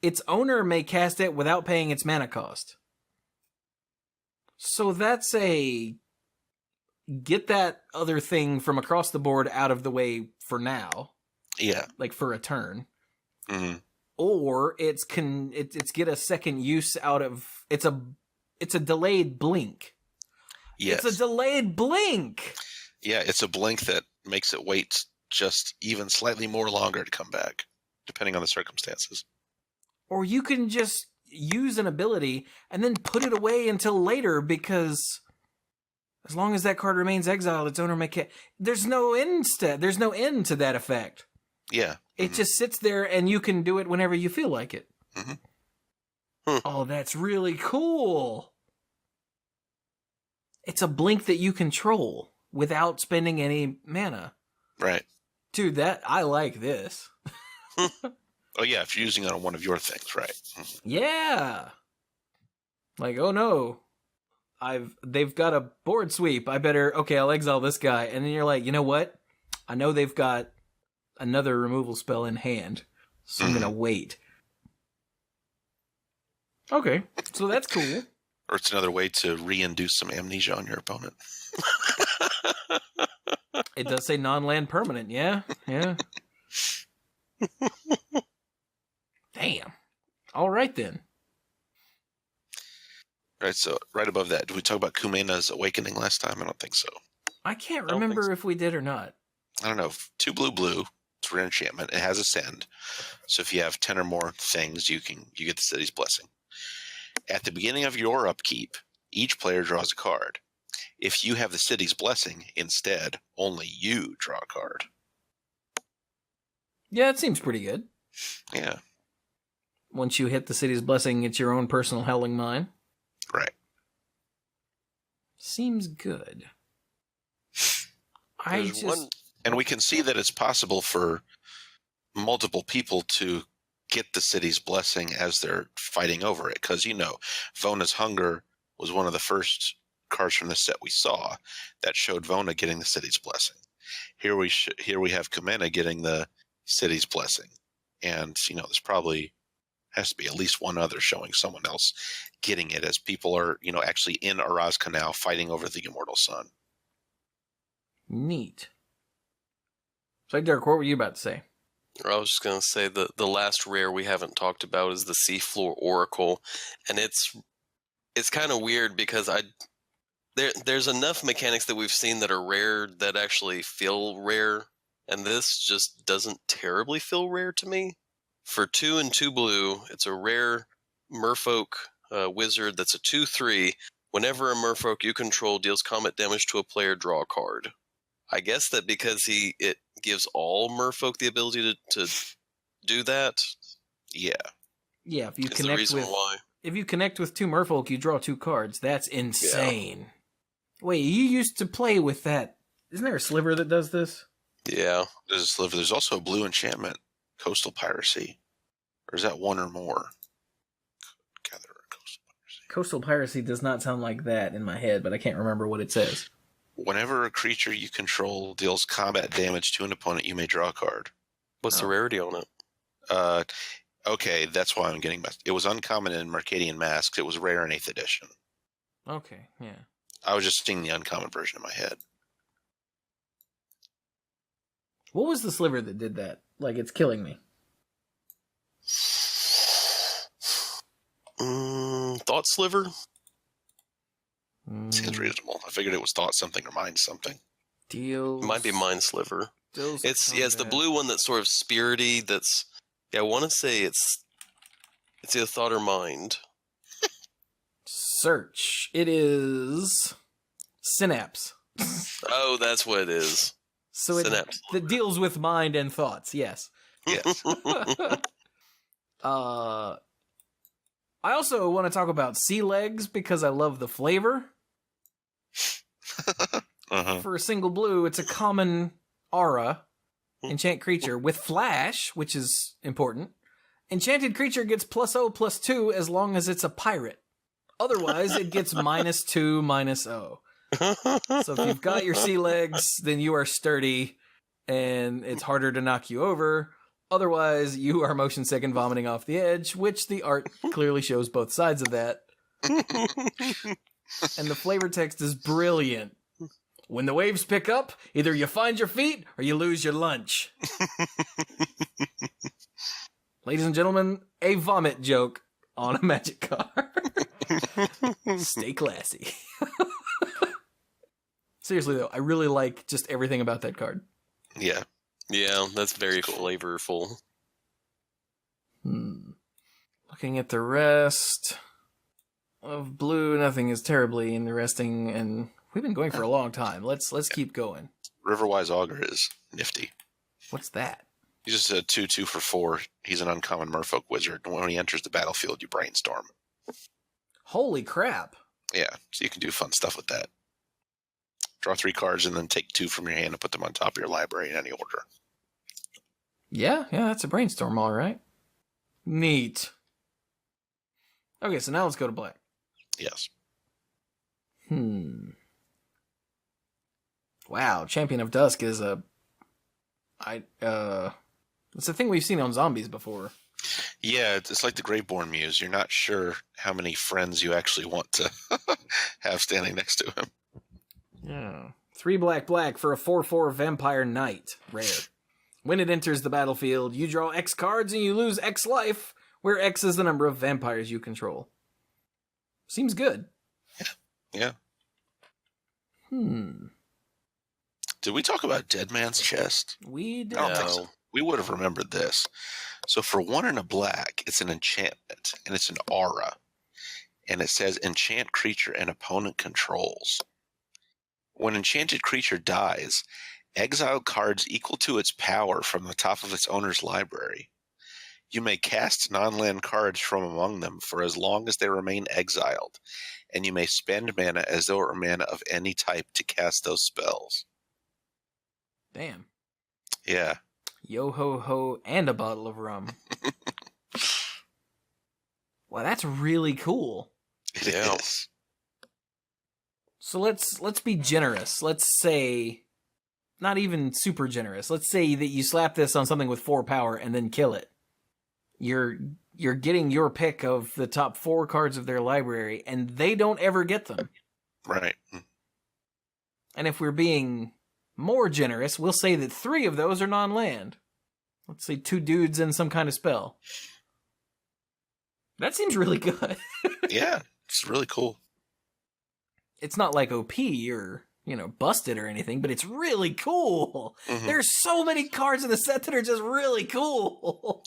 its owner may cast it without paying its mana cost. So that's a get that other thing from across the board out of the way for now. Yeah. Like for a turn. Mm-hmm. Or it's get a second use out of it's a delayed blink. Yes. It's a delayed blink. Yeah, it's a blink that makes it wait just even slightly more longer to come back, depending on the circumstances. Or you can just use an ability and then put it away until later, because as long as that card remains exiled, its owner may there's no end to that effect. Yeah. It just sits there and you can do it whenever you feel like it. Mm-hmm. Oh, that's really cool. It's a blink that you control without spending any mana. Right. Dude, I like this. Oh, yeah, if you're using it on one of your things, right. Mm-hmm. Yeah. Like, oh no. They've got a board sweep. I'll exile this guy. And then you're like, you know what? I know they've got another removal spell in hand, so I'm gonna wait. Okay, so that's cool. Or it's another way to re-induce some amnesia on your opponent. It does say non-land permanent, yeah. Damn. All right then. Right, so right above that, did we talk about Kumena's Awakening last time? I don't think so. I can't remember if we did or not. I don't know. 2 blue. It's rare enchantment. It has Ascend. So if you have 10 or more things, you get the city's blessing. At the beginning of your upkeep, each player draws a card. If you have the city's blessing, instead, only you draw a card. Yeah, it seems pretty good. Yeah. Once you hit the city's blessing, it's your own personal Howling Mine. Right. Seems good. And we can see that it's possible for multiple people to get the city's blessing as they're fighting over it. Because, Vona's Hunger was one of the first cards from the set we saw that showed Vona getting the city's blessing. Here we have Kumena getting the city's blessing. And, there's probably has to be at least one other showing someone else getting it, as people are, actually in Rasca now fighting over the Immortal Sun. Neat. So, Derek, what were you about to say? I was just going to say the last rare we haven't talked about is the Seafloor Oracle, and it's kind of weird because there's enough mechanics that we've seen that are rare that actually feel rare, and this just doesn't terribly feel rare to me. For 2 and 2 blue, it's a rare Merfolk Wizard that's a 2/3. Whenever a Merfolk you control deals combat damage to a player, draw a card. I guess that because it gives all Merfolk the ability to do that. Yeah. Yeah, if you is the reason why. If you connect with 2 Merfolk, you draw 2 cards. That's insane. Yeah. Wait, you used to play with that. Isn't there a sliver that does this? Yeah. There's a sliver. There's also a blue enchantment, Coastal Piracy. Or is that one or more? Coastal Piracy does not sound like that in my head, but I can't remember what it says. Whenever a creature you control deals combat damage to an opponent, you may draw a card. What's the rarity on it? Okay, that's why I'm getting messed. It was uncommon in Mercadian Masks. It was rare in 8th edition. Okay, yeah. I was just seeing the uncommon version in my head. What was the sliver that did that? Like, it's killing me. Thought Sliver? Seems reasonable. I figured it was thought something or mind something. Deals. It might be Mind Sliver. It's the blue one that's sort of spirity. That's I want to say it's either thought or mind. Search. It is Synapse. Oh, that's what it is. So Synapse. It deals with mind and thoughts. Yes. Yes. I also want to talk about sea legs because I love the flavor. For a single blue, it's a common aura, enchant creature, with flash, which is important. Enchanted creature gets +0/+2 as long as it's a pirate. Otherwise, it gets -2, -0. So if you've got your sea legs, then you are sturdy, and it's harder to knock you over. Otherwise, you are motion sick and vomiting off the edge, which the art clearly shows both sides of that. And the flavor text is brilliant. When the waves pick up, either you find your feet or you lose your lunch. Ladies and gentlemen, a vomit joke on a magic card. Stay classy. Seriously, though, I really like just everything about that card. Yeah. Yeah, that's very flavorful. Looking at the rest of blue, nothing is terribly interesting, and we've been going for a long time. Let's keep going. Riverwise Augur is nifty. What's that? He's just a 2/2 for 4. He's an uncommon Merfolk Wizard. When he enters the battlefield, you brainstorm. Holy crap. Yeah, so you can do fun stuff with that. Draw 3 cards and then take 2 from your hand and put them on top of your library in any order. Yeah, that's a brainstorm, all right. Neat. Okay, so now let's go to black. Yes. Wow, Champion of Dusk is it's a thing we've seen on zombies before. Yeah, it's like the Graveborn Muse. You're not sure how many friends you actually want to have standing next to him. Yeah. 3 black for a 4/4 Vampire Knight. Rare. When it enters the battlefield, you draw X cards and you lose X life, where X is the number of vampires you control. Seems good. Yeah. Did we talk about Dead Man's Chest? We did. I don't think so. We would have remembered this. So for 1 and a black, it's an enchantment, and it's an aura. And it says, enchant creature and opponent controls. When enchanted creature dies, exile cards equal to its power from the top of its owner's library. You may cast non-land cards from among them for as long as they remain exiled, and you may spend mana as though it were mana of any type to cast those spells. Damn. Yeah. Yo ho ho and a bottle of rum. Wow, that's really cool. It is. So let's be generous. Let's say, not even super generous. Let's say that you slap this on something with 4 power and then kill it. You're getting your pick of the top 4 cards of their library, and they don't ever get them. Right. And if we're being more generous, we'll say that 3 of those are non-land. Let's say 2 dudes and some kind of spell. That seems really good. Yeah, it's really cool. It's not like OP or, busted or anything, but it's really cool. Mm-hmm. There's so many cards in the set that are just really cool.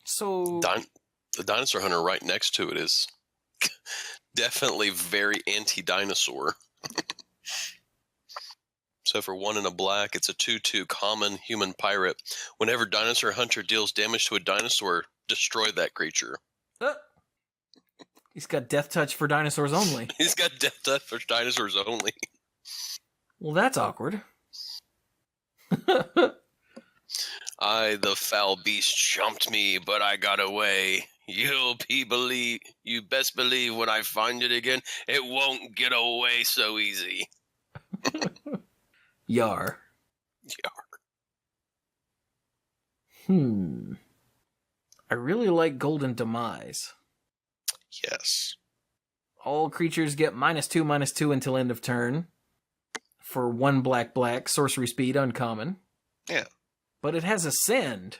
So the Dinosaur Hunter right next to it is definitely very anti-dinosaur. So for 1 and a black, it's a 2/2 common human pirate. Whenever Dinosaur Hunter deals damage to a dinosaur, destroy that creature. He's got Death Touch for dinosaurs only. He's got Death Touch for dinosaurs only. Well, that's awkward. The foul beast jumped me, but I got away. You best believe when I find it again, it won't get away so easy. Yar. I really like Golden Demise. Yes. All creatures get -2/-2 until end of turn. For 1 black, sorcery speed, uncommon. Yeah. But it has Ascend.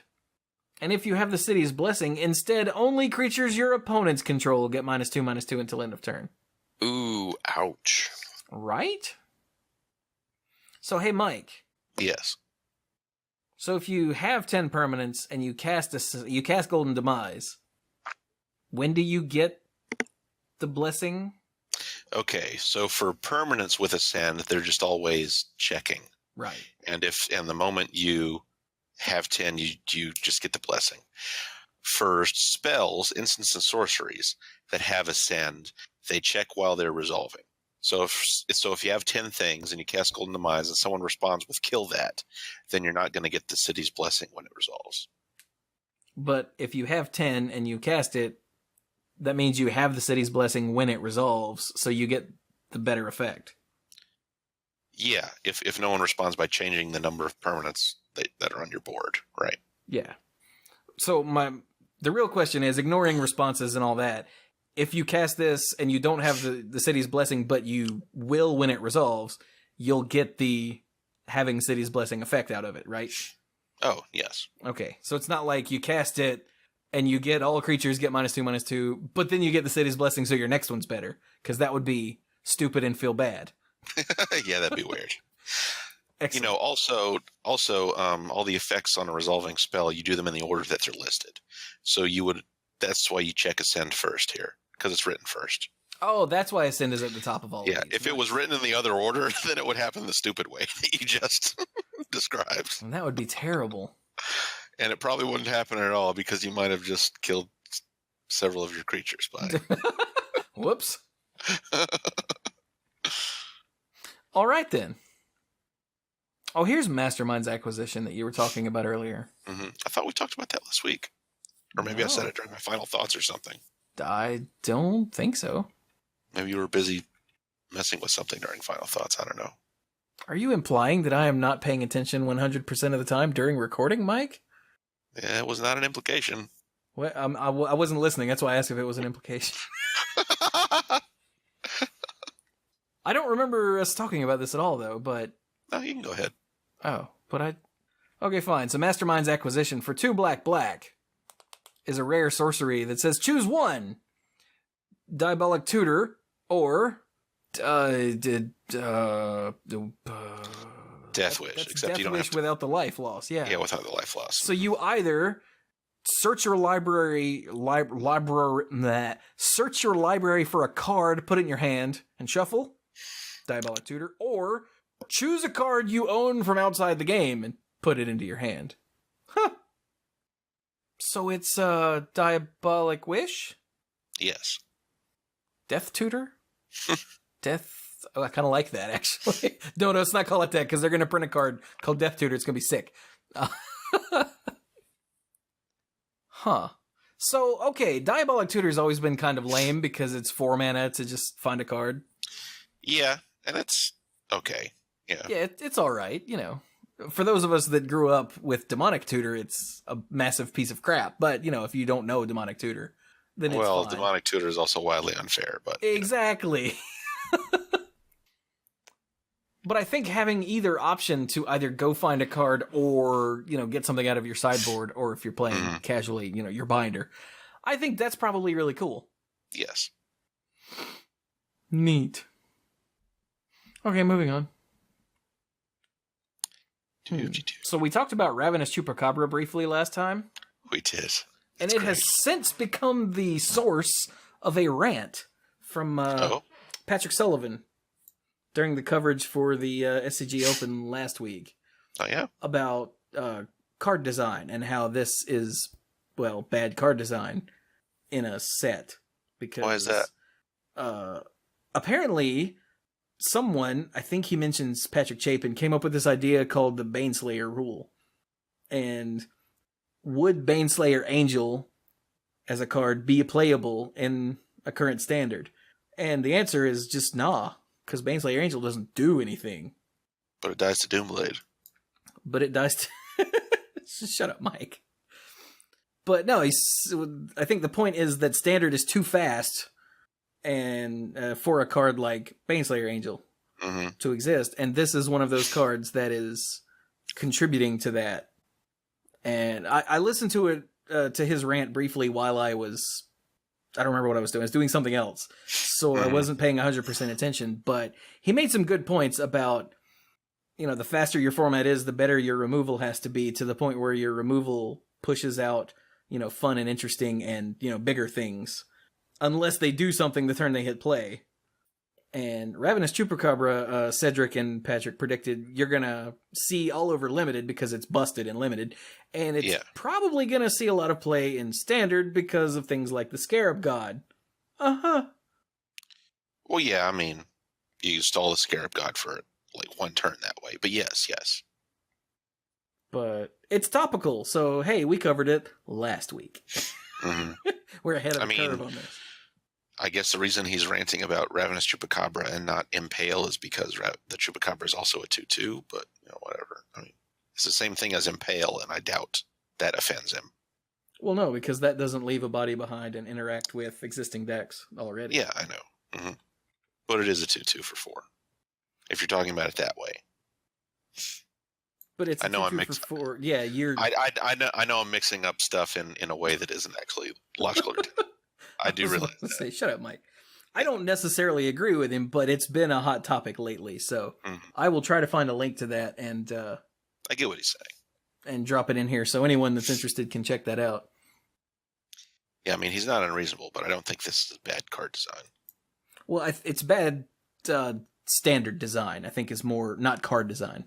And if you have the city's blessing, instead, only creatures your opponents control get -2/-2 until end of turn. Ooh, ouch. Right? So, hey, Mike. Yes. So if you have 10 permanents and you cast Golden Demise, when do you get the blessing? Okay, so for permanents with Ascend, they're just always checking. Right. And the moment you have 10, you just get the blessing. For spells, instants, and sorceries that have Ascend, they check while they're resolving. So if you have 10 things and you cast Golden Demise and someone responds with kill that, then you're not going to get the city's blessing when it resolves. But if you have 10 and you cast it, that means you have the city's blessing when it resolves, so you get the better effect. Yeah, if no one responds by changing the number of permanents that are on your board, right? Yeah. So the real question is, ignoring responses and all that, if you cast this and you don't have the city's blessing, but you will when it resolves, you'll get the having city's blessing effect out of it, right? Oh, yes. Okay, so it's not like you cast it and you get all creatures get -2/-2, but then you get the city's blessing, so your next one's better, because that would be stupid and feel bad. Yeah, that'd be weird. Excellent. Also, all the effects on a resolving spell, you do them in the order that they're listed. So that's why you check Ascend first here, because it's written first. Oh, that's why Ascend is at the top of all of these. If it was written in the other order, then it would happen the stupid way that you just described. And that would be terrible. And it probably wouldn't happen at all, because you might have just killed several of your creatures by it. Whoops. All right, then. Oh, here's Mastermind's acquisition that you were talking about earlier. Mm-hmm. I thought we talked about that last week. Or maybe I said it during my final thoughts or something. I don't think so. Maybe you were busy messing with something during final thoughts. I don't know. Are you implying that I am not paying attention 100% of the time during recording, Mike? Yeah, it was not an implication. What? I wasn't listening. That's why I asked if it was an implication. I don't remember us talking about this at all, though, but... No, you can go ahead. Oh, but Okay, fine. So Mastermind's acquisition for 2 black is a rare sorcery that says choose one. Diabolic Tutor or... Death Wish, except you don't have to... without the life loss, yeah. Yeah, without the life loss. So you either search your library search your library for a card, put it in your hand, and shuffle, Diabolic Tutor, or choose a card you own from outside the game and put it into your hand. Huh. So it's Diabolic Wish? Yes. Death Tutor? Death... Oh, I kind of like that, actually. No, let's not call it that, because they're going to print a card called Death Tutor. It's going to be sick. Huh. So, okay, Diabolic Tutor's always been kind of lame because it's 4 mana to just find a card. Yeah, and it's okay. Yeah. Yeah, it's all right, you know. For those of us that grew up with Demonic Tutor, it's a massive piece of crap. But, you know, if you don't know Demonic Tutor, then it's fine. Demonic Tutor is also wildly unfair, but... Exactly. But I think having either option to either go find a card or, you know, get something out of your sideboard, or if you're playing casually, you know, your binder, I think that's probably really cool. Yes. Neat. Okay, moving on. So we talked about Ravenous Chupacabra briefly last time. We did. And it has since become the source of a rant from Patrick Sullivan during the coverage for the SCG Open last week. Oh, yeah? About card design and how this is, well, bad card design in a set. Because, why is that? Apparently, someone, I think he mentions Patrick Chapin, came up with this idea called the Baneslayer rule. And would Baneslayer Angel as a card be playable in a current standard? And the answer is just nah, because Baneslayer Angel doesn't do anything. But it dies to Doomblade. But it dies to... Shut up, Mike. But no, I think the point is that standard is too fast and for a card like Baneslayer Angel to exist. And this is one of those cards that is contributing to that. And I listened to it, to his rant briefly while I don't remember what I was doing. I was doing something else. So I wasn't paying 100% attention, but he made some good points about, the faster your format is, the better your removal has to be, to the point where your removal pushes out, fun and interesting and, bigger things. Unless they do something the turn they hit play. And Ravenous Chupacabra, Cedric and Patrick predicted you're going to see all over Limited because it's busted in Limited. And it's probably going to see a lot of play in Standard because of things like the Scarab God. Uh-huh. Well, yeah, I mean, you install the Scarab God for like one turn that way. But yes. But it's topical, so hey, we covered it last week. We're ahead of the curve on this. I guess the reason he's ranting about Ravenous Chupacabra and not Impale is because the Chupacabra is also a 2/2, but whatever. I mean, it's the same thing as Impale, and I doubt that offends him. Well, no, because that doesn't leave a body behind and interact with existing decks already. Yeah, I know. But it is a 2/2 for 4. If you're talking about it that way. But it's I know I'm for 4. Yeah, you're... I know I'm mixing up stuff in a way that isn't actually logical. I do realize that. Say, shut up, Mike. I don't necessarily agree with him, but it's been a hot topic lately, so I will try to find a link to that and... I get what he's saying. And drop it in here, so anyone that's interested can check that out. Yeah, I mean, he's not unreasonable, but I don't think this is a bad card design. Well, it's bad standard design, I think, is more, not card design.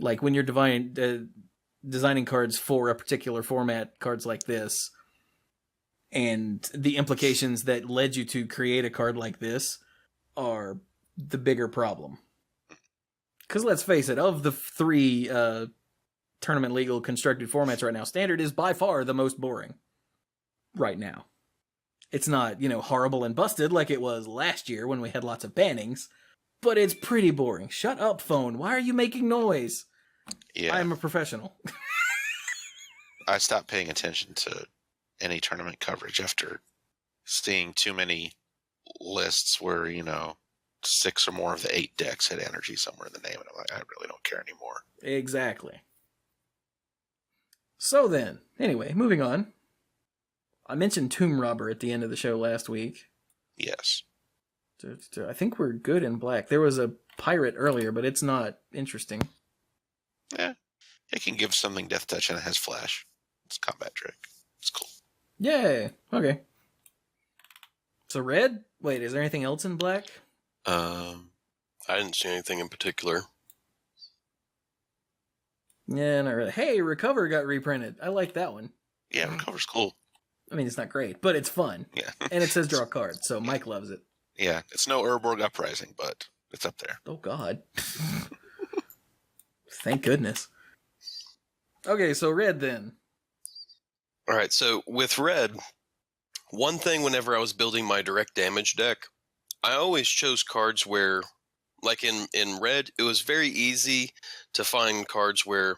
Like, when you're designing cards for a particular format, cards like this, and the implications that led you to create a card like this are the bigger problem. Because let's face it, of the 3 tournament legal constructed formats right now, Standard is by far the most boring right now. It's not, horrible and busted like it was last year when we had lots of bannings, but it's pretty boring. Shut up, phone. Why are you making noise? Yeah. I'm a professional. I stopped paying attention to any tournament coverage after seeing too many lists where, 6 or more of the 8 decks had energy somewhere in the name, and I'm like, I really don't care anymore. Exactly. So then, anyway, moving on. I mentioned Tomb Robber at the end of the show last week. Yes. I think we're good in black. There was a pirate earlier, but it's not interesting. Yeah. It can give something Death Touch and it has flash. It's a combat trick. It's cool. Yay. Okay. So red? Wait, is there anything else in black? I didn't see anything in particular. Yeah, not really. Hey, Recover got reprinted. I like that one. Yeah, Recover's cool. I mean, it's not great, but it's fun. Yeah. And it says draw a card, so Mike loves it. Yeah, it's no Urborg Uprising, but it's up there. Oh, God. Thank goodness. Okay, so red then. All right, so with red, one thing whenever I was building my direct damage deck, I always chose cards where, like in red, it was very easy to find cards where,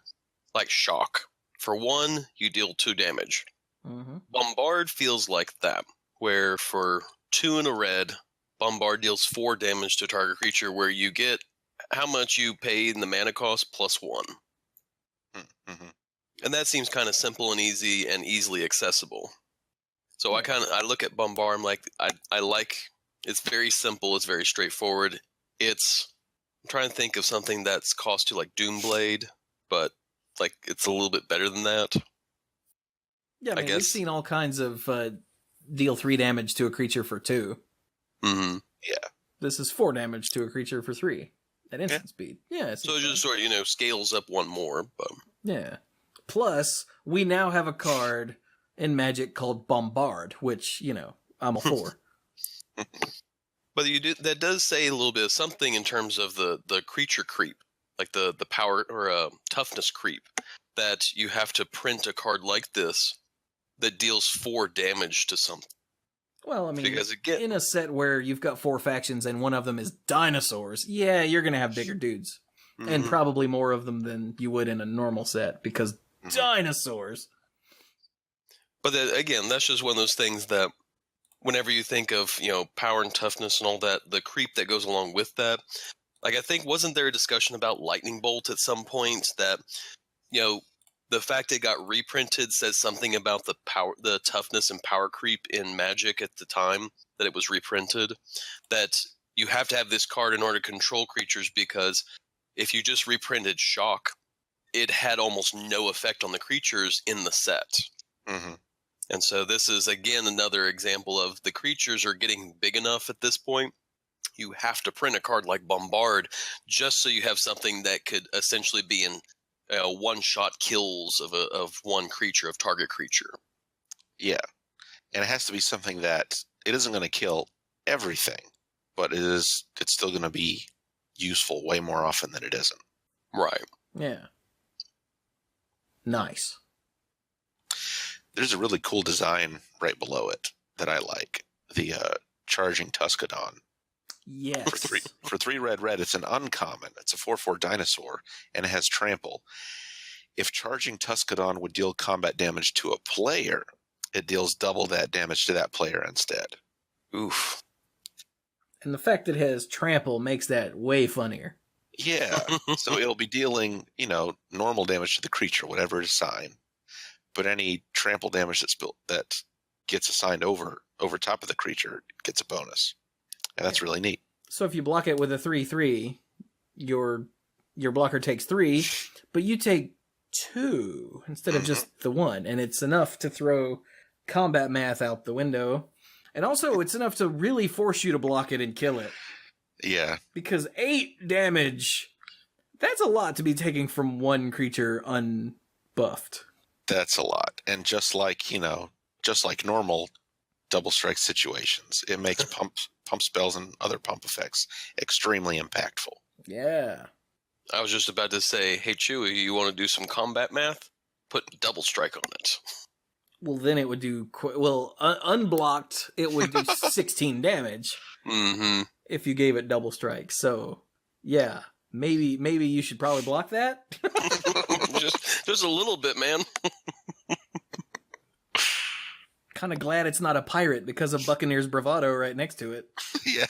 like Shock. For 1, you deal 2 damage. Bombard feels like that, where for 2 in a red, Bombard deals 4 damage to target creature, where you get how much you paid in the mana cost plus 1. And that seems kind of simple and easy and easily accessible. So I look at Bombard, I'm like, I like, it's very simple, it's very straightforward. I'm trying to think of something that's cost you like Doomblade, but like it's a little bit better than that. Yeah, I guess we've seen all kinds of deal 3 damage to a creature for 2. Yeah. This is 4 damage to a creature for 3 at instant speed. Yeah. So it just sort of, scales up 1 more. But yeah. Plus, we now have a card in Magic called Bombard, which, I'm all for. But that does say a little bit of something in terms of the creature creep, like the power or toughness creep. that you have to print a card like this that deals 4 damage to something. Well, I mean, Because again, in a set where you've got 4 factions and one of them is dinosaurs, yeah, you're going to have bigger dudes. And probably more of them than you would in a normal set, because dinosaurs. But again, that's just one of those things that whenever you think of, power and toughness and all that, the creep that goes along with that, like I think, wasn't there a discussion about Lightning Bolt at some point that, the fact it got reprinted says something about the toughness and power creep in Magic at the time that it was reprinted, that you have to have this card in order to control creatures, because if you just reprinted Shock, it had almost no effect on the creatures in the set. Mm-hmm. And so this is, again, another example of the creatures are getting big enough at this point. You have to print a card like Bombard just so you have something that could essentially be in one-shot kills of one creature, of target creature. Yeah. And it has to be something that it isn't going to kill everything, but it's still going to be useful way more often than it isn't. Right. Yeah. Nice. There's a really cool design right below it that I like. The Charging Tuscadon. Yes. For 3 red, it's an uncommon. It's a 4/4 dinosaur, and it has trample. If Charging Tuscadon would deal combat damage to a player, it deals double that damage to that player instead. Oof. And the fact that it has trample makes that way funnier. Yeah. So it'll be dealing, normal damage to the creature, whatever it is assigned. But any trample damage that gets assigned over top of the creature gets a bonus. And that's really neat. So if you block it with a 3/3, your blocker takes 3, but you take 2 instead of just the 1, and it's enough to throw combat math out the window. And also, it's enough to really force you to block it and kill it. Yeah. Because 8 damage, that's a lot to be taking from one creature unbuffed. That's a lot. And just like normal double strike situations, it makes pump spells and other pump effects extremely impactful. Yeah. I was just about to say, hey, Chewie, you want to do some combat math? Put double strike on it. Well, then it would do... unblocked, it would do 16 damage if you gave it double strike. So, yeah. Maybe you should probably block that? just a little bit, man. Kind of glad it's not a pirate because of Buccaneer's Bravado right next to it. Yeah.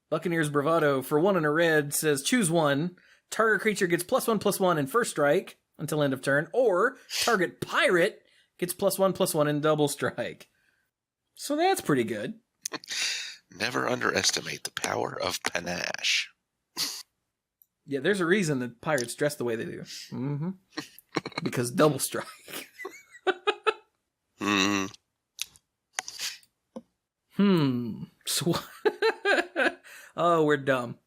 Buccaneer's Bravado, for 1 and a red, says choose 1. Target creature gets +1/+1 in first strike until end of turn, or target pirate gets +1/+1 in double strike. So that's pretty good. Never underestimate the power of panache. Yeah, there's a reason that pirates dress the way they do. Because double strike. So, oh, we're dumb.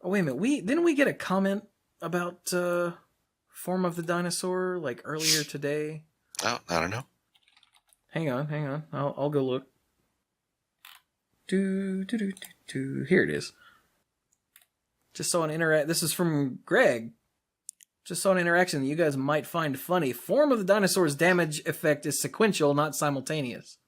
Oh, wait a minute. Didn't we get a comment about Form of the Dinosaur like earlier today? Oh, I don't know. Hang on. I'll go look. Here it is. Just saw an This is from Greg. Just saw an interaction that you guys might find funny. Form of the Dinosaur's damage effect is sequential, not simultaneous.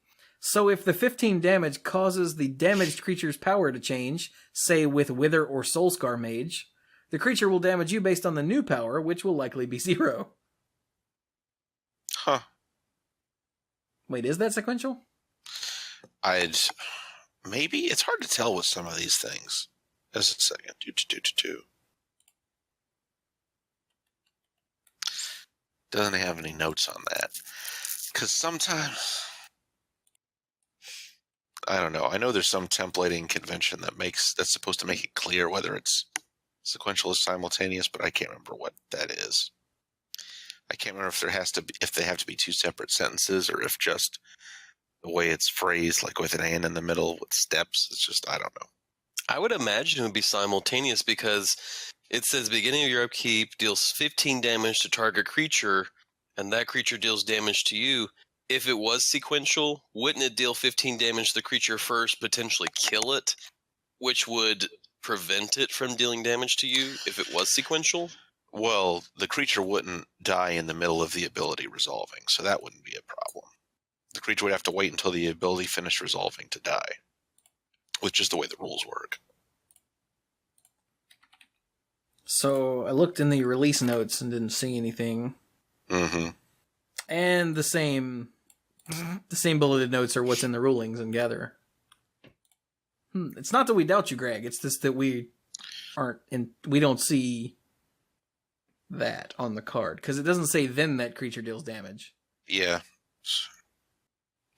So if the 15 damage causes the damaged creature's power to change, say with Wither or Soulscar Mage, the creature will damage you based on the new power, which will likely be 0. Huh. Wait, is that sequential? Maybe? It's hard to tell with some of these things. Just a second. Doesn't have any notes on that. Because sometimes... I don't know. I know there's some templating convention that's supposed to make it clear whether it's sequential or simultaneous, but I can't remember what that is. I can't remember if they have to be 2 separate sentences, or if just the way it's phrased, like with an and in the middle with steps. It's just, I don't know. I would imagine it would be simultaneous because it says beginning of your upkeep deals 15 damage to target creature, and that creature deals damage to you. If it was sequential, wouldn't it deal 15 damage to the creature first, potentially kill it, which would prevent it from dealing damage to you if it was sequential? Well, the creature wouldn't die in the middle of the ability resolving, so that wouldn't be a problem. The creature would have to wait until the ability finished resolving to die, which is the way the rules work. So I looked in the release notes and didn't see anything. Mm-hmm. And the same bulleted notes are what's in the rulings and Gatherer. It's not that we doubt you, Greg. It's just that we don't see that on the card because it doesn't say then that creature deals damage. Yeah.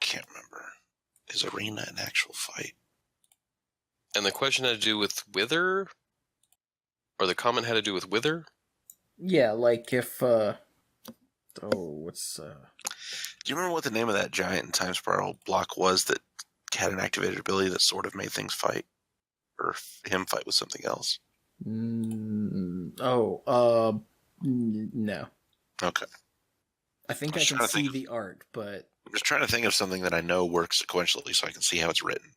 Can't remember. Is Arena an actual fight? And the question had to do with Wither? Or the comment had to do with Wither? Yeah, like if, Do you remember what the name of that giant and time spiral block was that had an activated ability that sort of made things fight? Or him fight with something else? No. Okay. I think I can see the art, but... I'm just trying to think of something that I know works sequentially so I can see how it's written.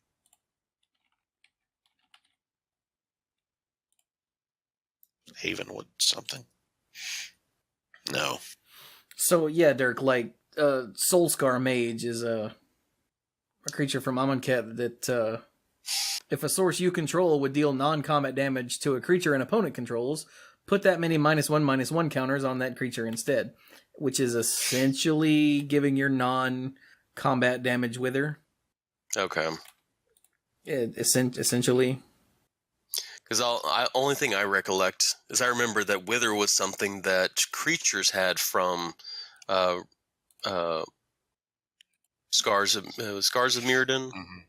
Havenwood something? No. So, yeah, Dirk, like, Soulscar Mage is a creature from Amonkhet that, if a source you control would deal non-combat damage to a creature an opponent controls, put that many -1/-1 counters on that creature instead, which is essentially giving your non-combat damage Wither. Okay. Essentially. Because only thing I recollect is I remember that Wither was something that creatures had from Scars of Mirrodin. Mm-hmm.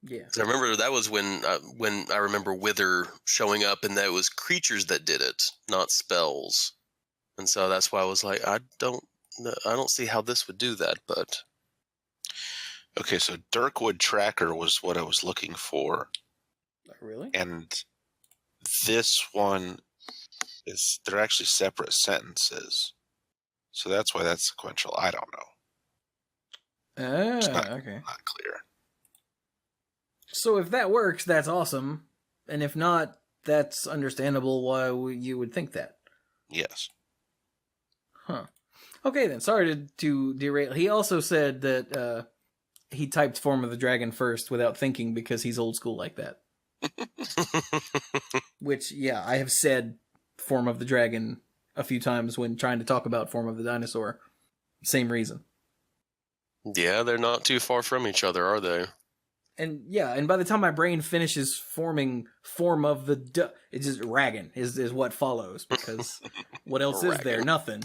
Yeah. I remember that was when I remember Wither showing up, and that was creatures that did it, not spells. And so that's why I was like, I don't see how this would do that, but... Okay, so Dirkwood Tracker was what I was looking for. Really? And this one they're actually separate sentences. So that's why that's sequential. I don't know. It's not clear. So if that works, that's awesome. And if not, that's understandable why you would think that. Yes. Huh. Okay then, sorry to derail. He also said that he typed Form of the Dragon first without thinking because he's old school like that. Which, yeah, I have said Form of the Dragon a few times when trying to talk about Form of the Dinosaur. Same reason. Yeah, they're not too far from each other, are they? And yeah, and by the time my brain finishes forming Form of the... it's just Ragan is what follows, because what else is there? Nothing.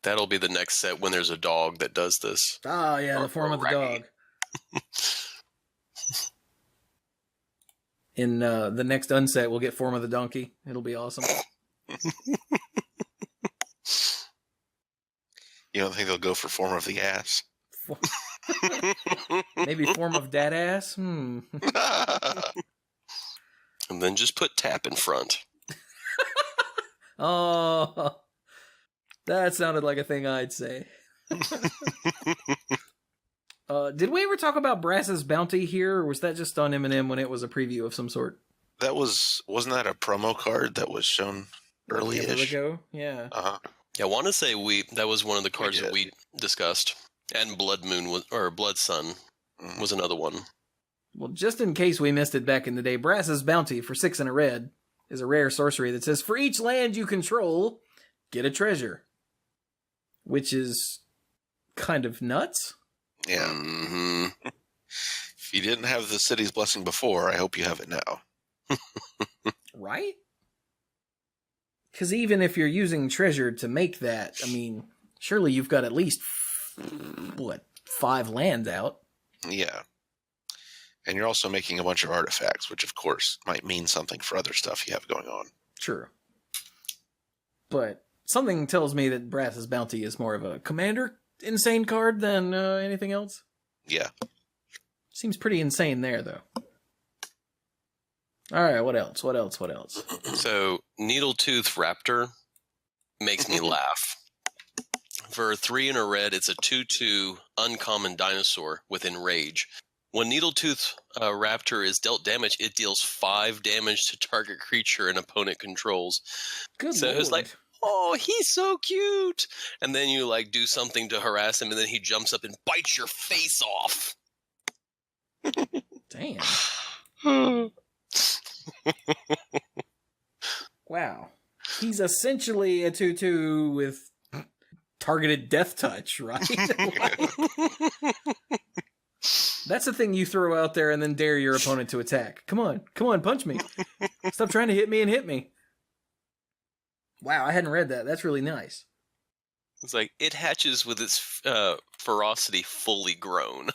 That'll be the next set when there's a dog that does this. Ah, yeah, the Form of the dog. In the next unset, we'll get Form of the Donkey. It'll be awesome. You don't think they'll go for Form of the Ass? Maybe Form of Dad Ass? And then just put tap in front. Oh, that sounded like a thing I'd say. Did we ever talk about Brass's Bounty here, or was that just on M&M when it was a preview of some sort? Wasn't that a promo card that was shown early-ish? Yeah. Yeah, I want to say that was one of the cards that we discussed. And Blood Moon Blood Sun was another one. Well, just in case we missed it back in the day, Brass's Bounty for 6 and a red is a rare sorcery that says, for each land you control, get a treasure. Which is kind of nuts. Yeah. Mm-hmm. If you didn't have the city's blessing before, I hope you have it now. Right? Because even if you're using treasure to make that, I mean, surely you've got at least, 5 lands out? Yeah. And you're also making a bunch of artifacts, which of course might mean something for other stuff you have going on. True. But something tells me that Brass's Bounty is more of a commander insane card than anything else. Yeah. Seems pretty insane there, though. Alright, what else? So, Needletooth Raptor makes me laugh. For 3 and a red, it's a 2/2 uncommon dinosaur with Enrage. When Needletooth Raptor is dealt damage, it deals 5 damage to target creature an opponent controls. Good So lord. it was like, oh, he's so cute. And then you like do something to harass him, and then he jumps up and bites your face off. Damn. Wow. He's essentially a 2/2 with targeted death touch, right? Like, that's the thing you throw out there and then dare your opponent to attack. Come on, punch me. Stop trying to hit me and hit me. Wow, I hadn't read that. That's really nice. It's like, it hatches with its ferocity fully grown.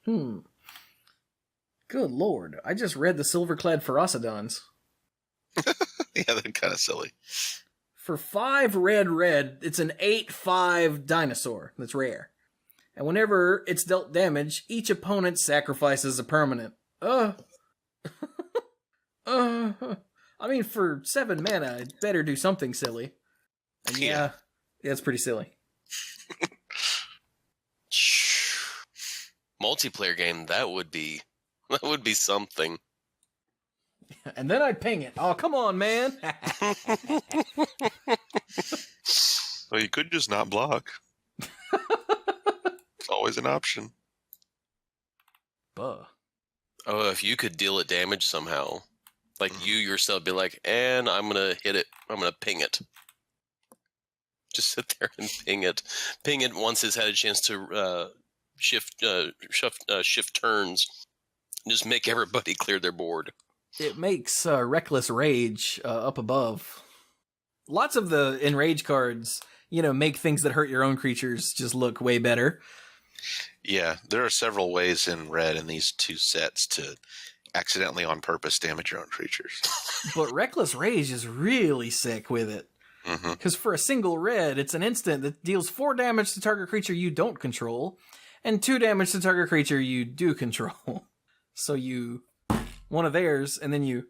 Good lord. I just read the Silverclad Ferocidons. Yeah, they're kind of silly. For 5 red, it's an 8/5 dinosaur that's rare. And whenever it's dealt damage, each opponent sacrifices a permanent. I mean, for 7 mana, it better do something silly. And yeah, it's pretty silly. Multiplayer game, that would be something. And then I ping it. Oh, come on, man. Well, you could just not block. It's always an option. Buh. Oh, if you could deal it damage somehow. Like you yourself be like, and I'm going to hit it. I'm going to ping it. Just sit there and ping it. Ping it once it's had a chance to shift turns. Just make everybody clear their board. It makes Reckless Rage up above. Lots of the Enrage cards, make things that hurt your own creatures just look way better. Yeah, there are several ways in red in these 2 sets to accidentally on purpose damage your own creatures. But Reckless Rage is really sick with it. Because for a single red, it's an instant that deals 4 damage to target creature you don't control, and 2 damage to target creature you do control. So you... one of theirs, and then you...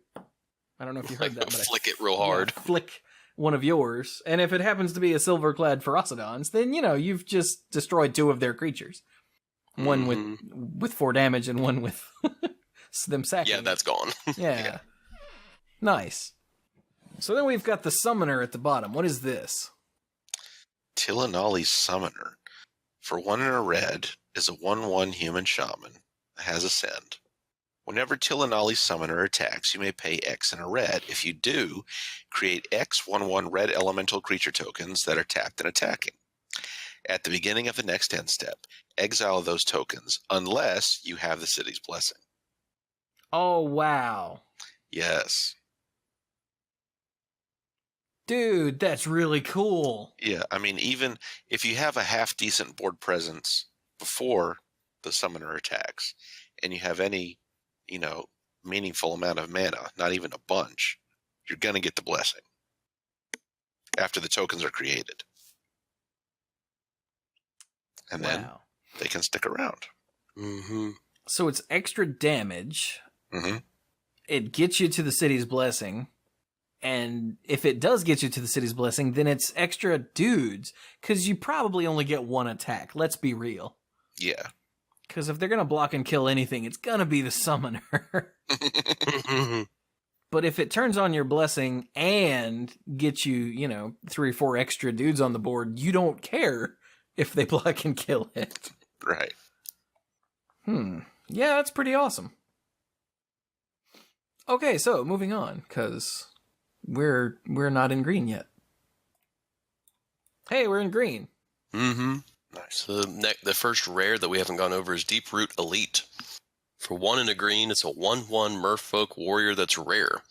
I don't know if you heard that, but flick it real hard. Flick one of yours. And if it happens to be a Silverclad Ferocidons, then, you've just destroyed 2 of their creatures. One with 4 damage and one with them sacking. Yeah, that's gone. Yeah. Nice. So then we've got the Summoner at the bottom. What is this? Tillinolli's Summoner. For 1 and a red, is a 1/1 human shaman. Has Ascend. Whenever Tillinolli's Summoner attacks, you may pay X and a red. If you do, create X 1/1 red elemental creature tokens that are tapped and attacking. At the beginning of the next end step, exile those tokens unless you have the city's blessing. Oh, wow. Yes. Dude, that's really cool. Yeah, I mean, even if you have a half-decent board presence before the Summoner attacks, and you have any, meaningful amount of mana, not even a bunch, you're going to get the blessing after the tokens are created. And then they can stick around. So it's extra damage. It gets you to the city's blessing. And if it does get you to the city's blessing, then it's extra dudes. Because you probably only get 1 attack. Let's be real. Yeah. Because if they're going to block and kill anything, it's going to be the Summoner. But if it turns on your blessing and gets you, 3 or 4 extra dudes on the board, you don't care if they block and kill it. Right. Yeah, that's pretty awesome. Okay, so moving on, because we're not in green yet. Hey, we're in green. Nice. So the first rare that we haven't gone over is Deeproot Elite. For 1 and a green, it's a 1/1 Merfolk warrior that's rare.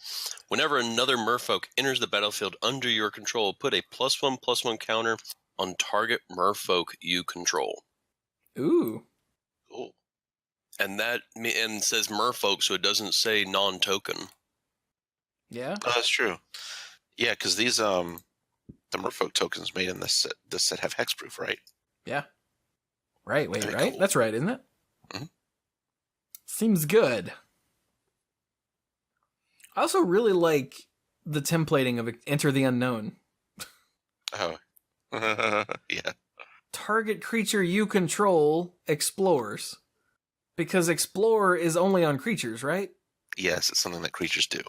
Whenever another Merfolk enters the battlefield under your control, put a +1/+1 counter on target Merfolk you control. Ooh. Cool. And says Merfolk, so it doesn't say non-token. Yeah? Oh, that's true. Yeah, because these the Merfolk tokens made in this set have hexproof, right? Yeah. Right, wait, Very right? cool. That's right, isn't it? Seems good. I also really like the templating of Enter the Unknown. Oh. Yeah. Target creature you control explores. Because explore is only on creatures, right? Yes, it's something that creatures do.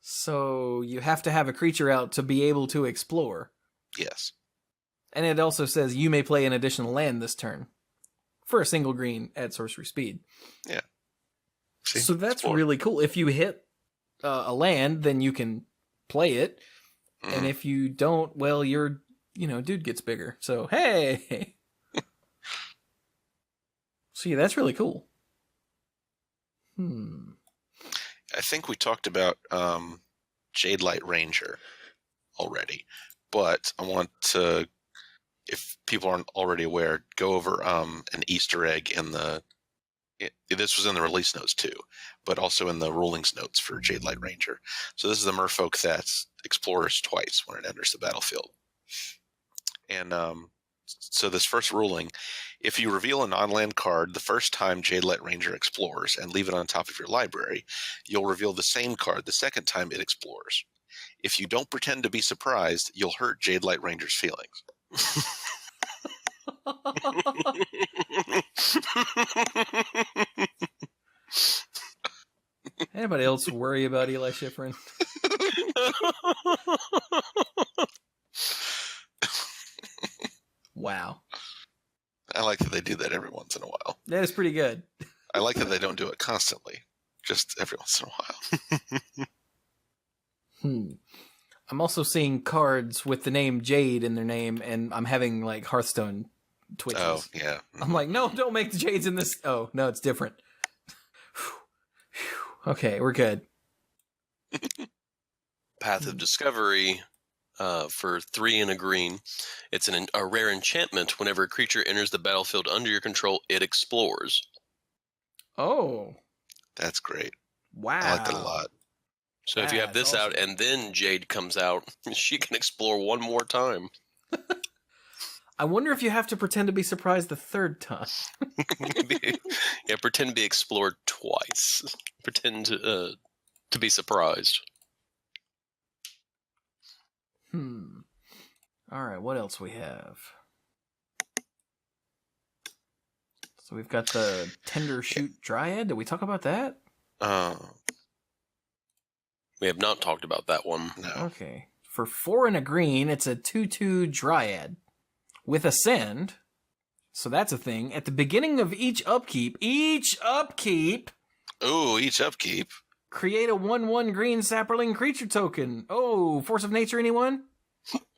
So you have to have a creature out to be able to explore. Yes. And it also says you may play an additional land this turn for a single green at sorcery speed. Yeah. See? So that's Explore. really cool. If you hit a land, then you can play it. Mhm. And if you don't, well, your dude gets bigger. So, hey! So yeah, that's really cool. I think we talked about Jade Light Ranger already, but I want to, if people aren't already aware, go over an Easter egg in this was in the release notes too, but also in the rulings notes for Jade Light Ranger. So this is the merfolk that explores twice when it enters the battlefield. And so this first ruling, if you reveal a non-land card the first time Jade Light Ranger explores and leave it on top of your library, you'll reveal the same card the second time it explores. If you don't pretend to be surprised, you'll hurt Jade Light Ranger's feelings. Anybody else worry about Eli Schifrin? Wow. I like that they do that every once in a while. That is pretty good. I like that they don't do it constantly, just every once in a while. I'm also seeing cards with the name Jade in their name, and I'm having like Hearthstone twitches. Oh, yeah. I'm like, no, don't make the Jades in this. Oh, no, it's different. Okay, we're good. Path of Discovery for 3 and a green. It's a rare enchantment. Whenever a creature enters the battlefield under your control, it explores. Oh. That's great. Wow. I like that a lot. So if you have this out and then Jade comes out, she can explore one more time. I wonder if you have to pretend to be surprised the third time. Yeah, pretend to be explored twice. Pretend to be surprised. All right, what else we have? So we've got the Tender Shoot Dryad. Did we talk about that? We have not talked about that one. No. Okay. For 4 and a green, it's a 2/2 Dryad with Ascend. So that's a thing. At the beginning of each upkeep, Ooh, each upkeep. create a 1/1 green sapperling creature token. Oh, Force of Nature, anyone?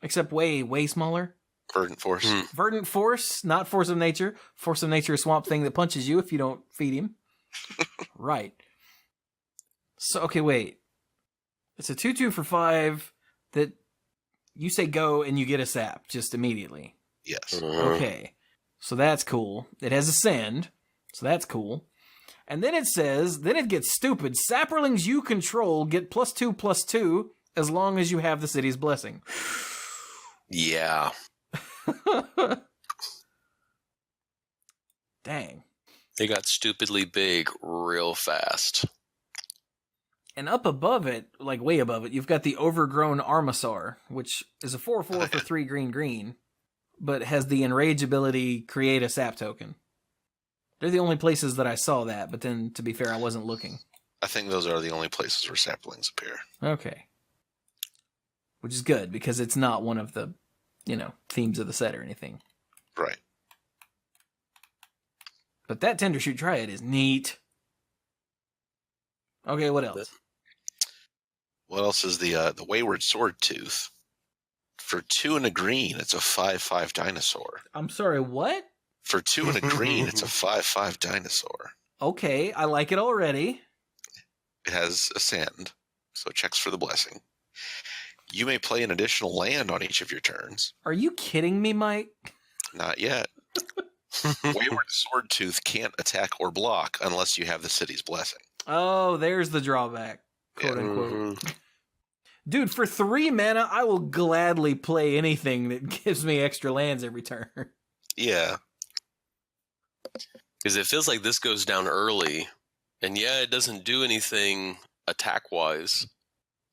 Except way smaller. Verdant Force. Verdant Force, not Force of Nature. Force of Nature, a swamp thing that punches you if you don't feed him. Right. So, okay, wait. It's a 2/2 for 5 that you say go and you get a sap just immediately. Yes. Okay. So that's cool. It has Ascend. So that's cool. And then it says, then it gets stupid. Sapperlings you control get +2/+2 as long as you have the city's blessing. Yeah. Dang. They got stupidly big real fast. And up above it, like way above it, you've got the Overgrown Armasaur, which is a 4/4 for 3 green, but has the Enrage ability, create a sap token. They're the only places that I saw that, but then, to be fair, I wasn't looking. I think those are the only places where saplings appear. Okay. Which is good, because it's not one of the, themes of the set or anything. Right. But that Tender Shoot Triad is neat. Okay, what else? What else is the Wayward Sword Tooth? For 2 and a green, it's a 5/5 dinosaur. I'm sorry, what? For 2 and a green, it's a 5/5 dinosaur. Okay, I like it already. It has Ascend, so it checks for the blessing. You may play an additional land on each of your turns. Are you kidding me, Mike? Not yet. Wayward Sword Tooth can't attack or block unless you have the city's blessing. Oh, there's the drawback, quote unquote. Dude, for 3 mana, I will gladly play anything that gives me extra lands every turn. Yeah. Because it feels like this goes down early. And yeah, it doesn't do anything attack-wise,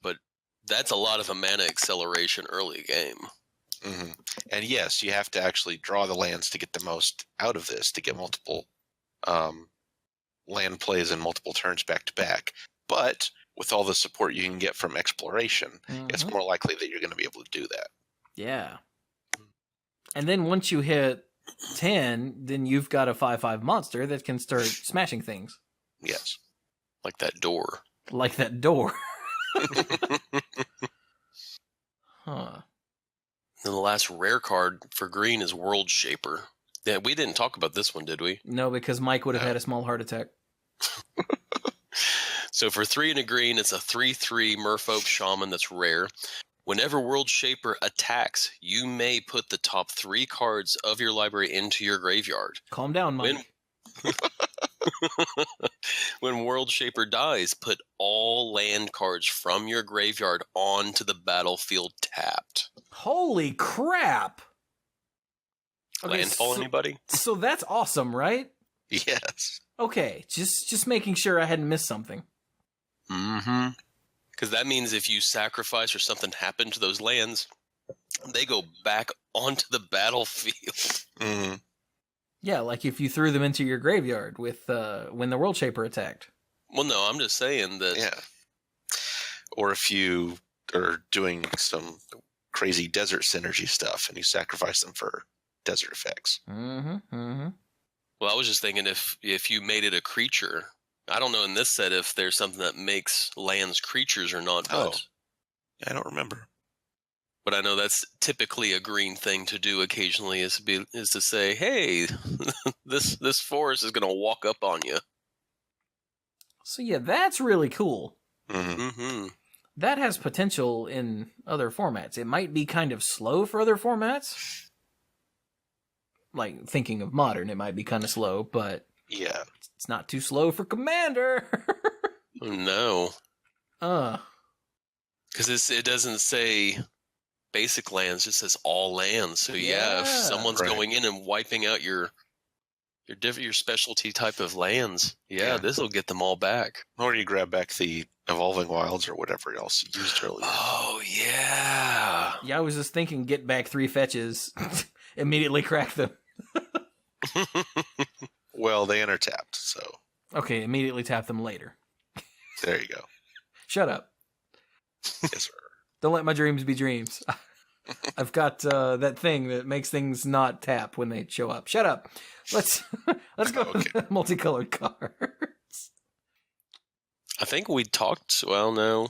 but that's a lot of a mana acceleration early game. Mm-hmm. And yes, you have to actually draw the lands to get the most out of this, to get multiple land plays in multiple turns back to back. But with all the support you can get from exploration, it's more likely that you're going to be able to do that. Yeah. And then once you hit 10, then you've got a 5/5 monster that can start smashing things. Yes. Like that door. Like that door. Huh. And the last rare card for green is World Shaper. Yeah, we didn't talk about this one, did we? No, because Mike would have had a small heart attack. So for 3 and a green, it's a 3/3 Merfolk Shaman that's rare. Whenever World Shaper attacks, you may put the top 3 cards of your library into your graveyard. Calm down, Mike. When World Shaper dies, put all land cards from your graveyard onto the battlefield tapped. Holy crap! Okay, Landfall, anybody? So that's awesome, right? Yes. Okay, just making sure I hadn't missed something. Mm-hmm. Because that means if you sacrifice or something happened to those lands, they go back onto the battlefield. Mm-hmm. Yeah, like if you threw them into your graveyard with when the World Shaper attacked. Well, no, I'm just saying that. Yeah. Or if you are doing some crazy desert synergy stuff and you sacrifice them for desert effects. Well, I was just thinking if you made it a creature. I don't know in this set if there's something that makes lands creatures or not. But, I don't remember. But I know that's typically a green thing to do occasionally is to say, hey, this forest is going to walk up on you. So yeah, that's really cool. Mm-hmm. That has potential in other formats. It might be kind of slow for other formats. Like, thinking of Modern, it might be kind of slow, but yeah, it's not too slow for Commander. No. Because it doesn't say basic lands, it just says all lands. So yeah, if someone's going in and wiping out your specialty type of lands, this will get them all back. Or you grab back the Evolving Wilds or whatever else you used earlier. Oh, yeah. Yeah, I was just thinking get back 3 fetches, immediately crack them. Well, they enter tapped, so. Okay, immediately tap them later. There you go. Shut up. Yes, sir. Don't let my dreams be dreams. I've got that thing that makes things not tap when they show up. Shut up. Let's go to multicolored cards. I think we talked. Well, no.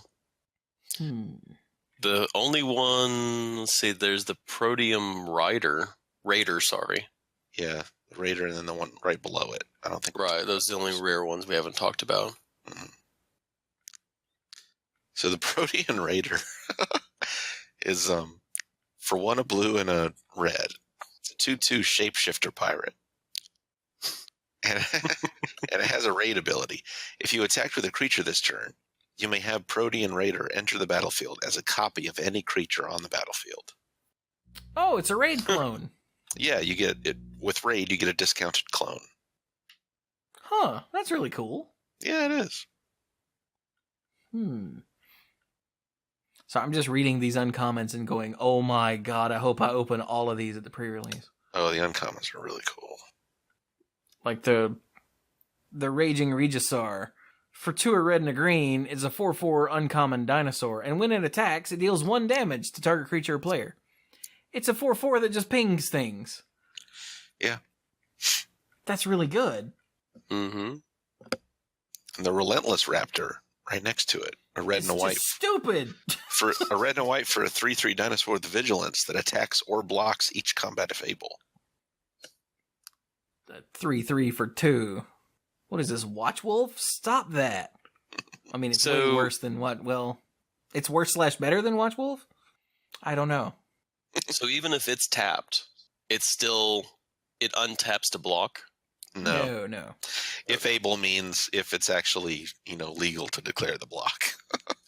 The only one. Let's see. There's the Proteum Raider. Sorry. Yeah, the Raider, and then the one right below it. I don't think. Right. Those are the only rare ones we haven't talked about. Mm-hmm. So the Protean Raider is for 1 a blue and a red. It's a 2/2 shapeshifter pirate. And it has a raid ability. If you attack with a creature this turn, you may have Protean Raider enter the battlefield as a copy of any creature on the battlefield. Oh, it's a raid clone. Yeah, you get it with raid. You get a discounted clone. Huh, that's really cool. Yeah, it is. So I'm just reading these uncommons and going, oh my god, I hope I open all of these at the pre-release. Oh, the uncommons are really cool. Like the Raging Regisaur. For 2 a red and a green, it's a 4/4 uncommon dinosaur, and when it attacks, it deals 1 damage to target creature or player. It's a 4/4 that just pings things. Yeah. That's really good. Mm-hmm. And the Relentless Raptor right next to it. A red and a white. Stupid! For a red and a white for a 3/3 dinosaur with vigilance that attacks or blocks each combat if able. 3/3 for 2. What is this, Watchwolf? Stop that. I mean, it's way worse than what? Well, it's worse / better than Watchwolf? I don't know. So even if it's tapped, it untaps to block? No. If able means if it's actually, legal to declare the block.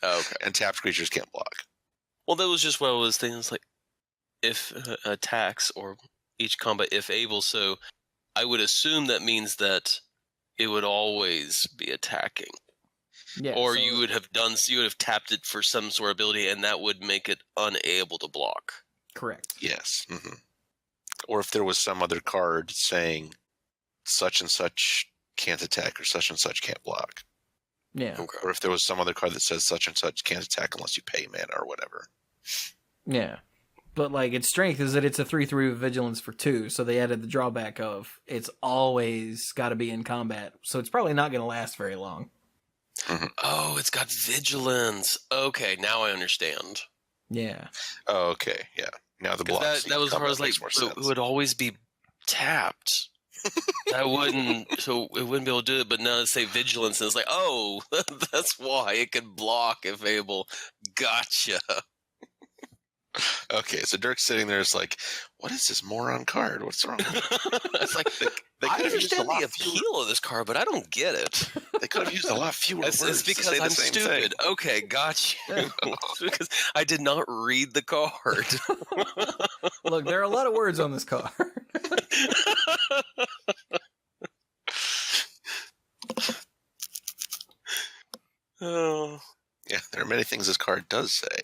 Okay. And tapped creatures can't block. Well, that was just what I was thinking. It's like, if attacks or each combat if able, so I would assume that means that it would always be attacking. Yeah, or you would have tapped it for some sort of ability, and that would make it unable to block. Correct. Yes. Mm-hmm. Or if there was some other card saying such and such can't attack or such and such can't block. Yeah. Okay. Or if there was some other card that says such and such can't attack unless you pay mana or whatever. Yeah. But, like, its strength is that it's a 3/3 with vigilance for 2, so they added the drawback of it's always got to be in combat, so it's probably not going to last very long. Mm-hmm. Oh, it's got vigilance. Okay, now I understand. Yeah. Oh, okay, yeah. Now the blocks. That was where I was like, makes more so sense. it would always be tapped. That wouldn't, so it wouldn't be able to do it, but now it's say vigilance, and it's like, oh, that's why it could block if able. Gotcha. Okay, so Dirk's sitting there, is like, what is this moron card? What's wrong with it? It's like, They I could have used a understand lot the fewer. appeal of this card, but I don't get it. They could have used a lot fewer words It's to because say the I'm same stupid. thing. Okay, got you. It's because I did not read the card. Look, there are a lot of words on this card. Oh. Yeah, there are many things this card does say.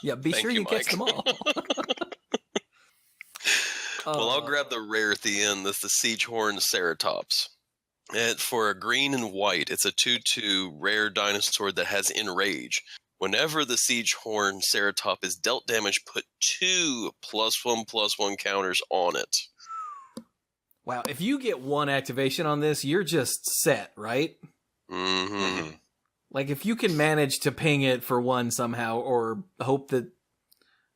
Yeah, be Thank sure you, you catch them Mike. all. Well, I'll grab the rare at the end. That's the Siegehorn Ceratops. And for a green and white, it's a 2/2 rare dinosaur that has Enrage. Whenever the Siegehorn Ceratop is dealt damage, put 2 +1/+1 counters on it. Wow, if you get 1 activation on this, you're just set, right? Mm-hmm. Mm-hmm. Like, if you can manage to ping it for 1 somehow, or hope that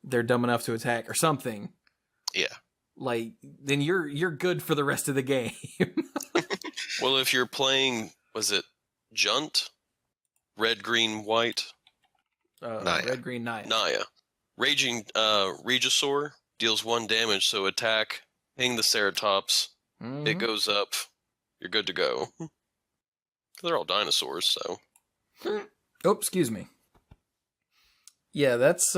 they're dumb enough to attack, or something, Yeah. like, then you're good for the rest of the game. Well, if you're playing, was it Junt? Red, green, white? Naya. Red, green, Naya. Naya. Raging Regisaur deals 1 damage, so attack, ping the Ceratops, Mhm. it goes up, you're good to go. They're all dinosaurs, so. Oh, excuse me. Yeah, that's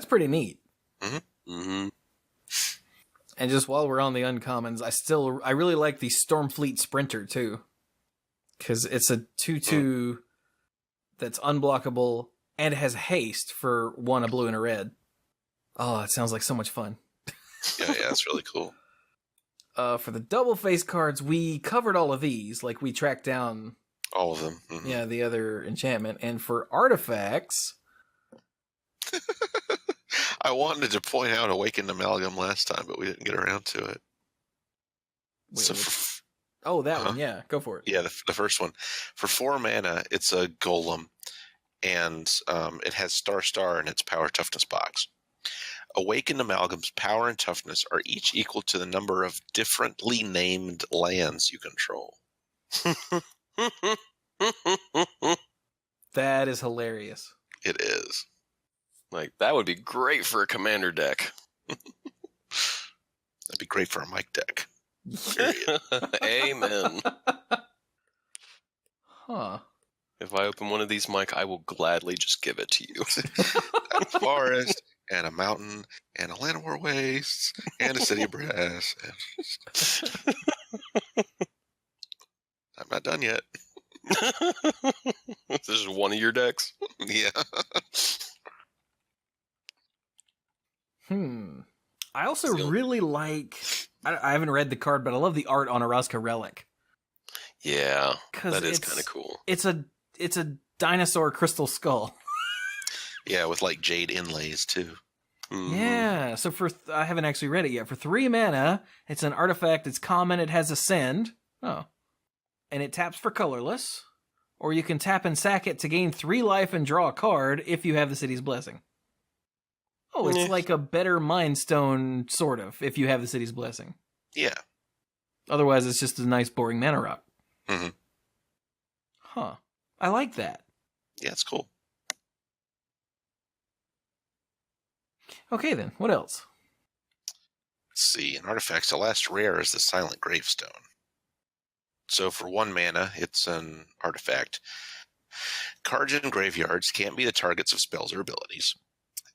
pretty neat. Mm-hmm. And just while we're on the uncommons, I really like the Stormfleet Sprinter too, because it's a 2/2 that's unblockable and has haste for 1, a blue and a red. Oh, it sounds like so much fun. Yeah, that's really cool. For the double face cards, we covered all of these. Like, we tracked down, All of them. Mhm. yeah, the other enchantment. And for artifacts, I wanted to point out Awakened Amalgam last time, but we didn't get around to it. wait, So which- oh, that Uh-huh. one, yeah, go for it. yeah, the first one. For 4 mana, it's a golem, and it has star in its power toughness box. Awakened Amalgam's power and toughness are each equal to the number of differently named lands you control. That is hilarious. It is. Like, that would be great for a commander deck. That'd be great for a mic deck. Amen. Huh. If I open one of these, Mike, I will gladly just give it to you. A forest, and a mountain, and a land of war wastes, and a city of brass. I'm not done yet. This is one of your decks? Yeah. I also Still- really like. I haven't read the card, but I love the art on a Rasca relic. Yeah, 'Cause that is it's- kind of cool. It's a dinosaur crystal skull. Yeah, with like jade inlays too. Mhm. Yeah. So I haven't actually read it yet. For 3 mana, it's an artifact. It's common. It has Ascend. Oh, and it taps for colorless. Or you can tap and sack it to gain 3 life and draw a card if you have the city's blessing. Oh, it's Yeah. like a better Mind Stone, sort of, if you have the city's blessing. Yeah. Otherwise, it's just a nice, boring mana rock. Mhm. Huh. I like that. Yeah, it's cool. Okay, then. What else? Let's see. In artifacts, the last rare is the Silent Gravestone. So for 1 mana, it's an artifact. Cards in graveyards can't be the targets of spells or abilities.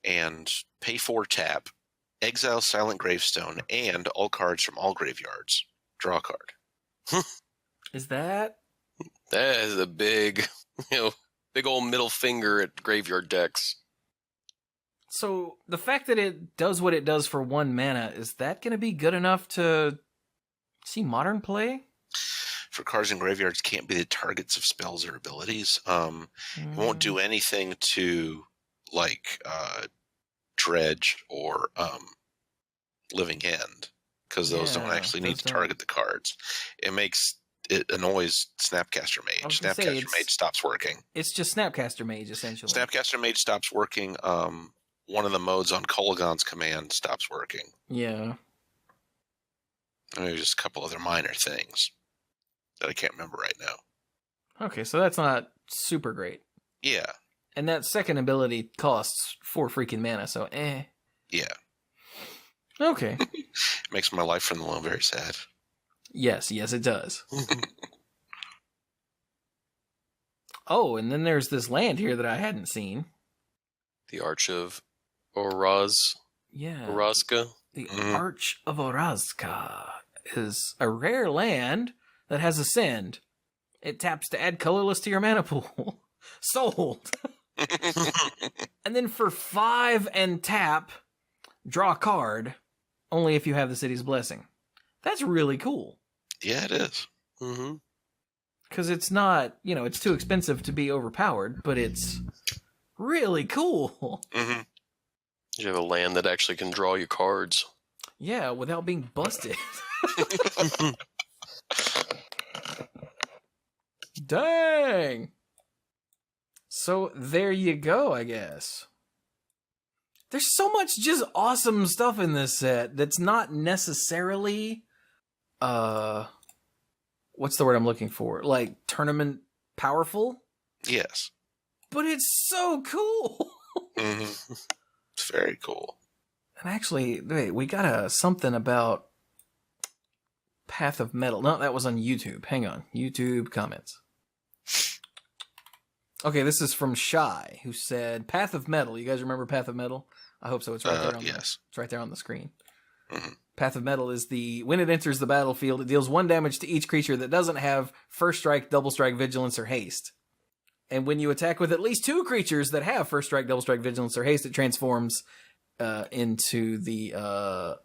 And pay 4 tap, exile Silent Gravestone, and all cards from all graveyards. Draw a card. Is that... That is a big, big old middle finger at graveyard decks. So, the fact that it does what it does for 1 mana, is that going to be good enough to See, modern play? For cards in graveyards can't be the targets of spells or abilities. It won't do anything to like Dredge or Living End, because those don't actually need to target the cards. It annoys Snapcaster Mage. Snapcaster Mage stops working. It's just Snapcaster Mage, essentially. Snapcaster Mage stops working. One of the modes on Kolaghan's command stops working. Yeah. And there's just a couple other minor things that I can't remember right now. Okay, so that's not super great. Yeah. And that second ability costs 4 freaking mana, so Yeah. Okay. Makes my life from the low very sad. Yes, it does. Oh, and then there's this land here that I hadn't seen. The Arch of Oraz. Yeah. Rasca. The Arch of Rasca is a rare land that has Ascend. It taps to add colorless to your mana pool. Sold. And then for 5 and tap, draw a card, only if you have the City's Blessing. That's really cool. Yeah, it is. Mm-hmm. Because it's not, it's too expensive to be overpowered, but it's really cool. Mm-hmm. You have a land that actually can draw you cards. Yeah, without being busted. Dang! So there you go, I guess. There's so much just awesome stuff in this set that's not necessarily, what's the word I'm looking for? Like, tournament powerful? Yes. But it's so cool! Mm-hmm. It's very cool. And actually, wait, we got something about Path of Metal. No, that was on YouTube. Hang on. YouTube comments. Okay, this is from Shy, who said, Path of Metal. You guys remember Path of Metal? I hope so. It's right there. It's right there on the screen. Mm-hmm. Path of Metal is when it enters the battlefield, it deals 1 damage to each creature that doesn't have First Strike, Double Strike, Vigilance, or Haste. And when you attack with at least 2 creatures that have First Strike, Double Strike, Vigilance, or Haste, it transforms into the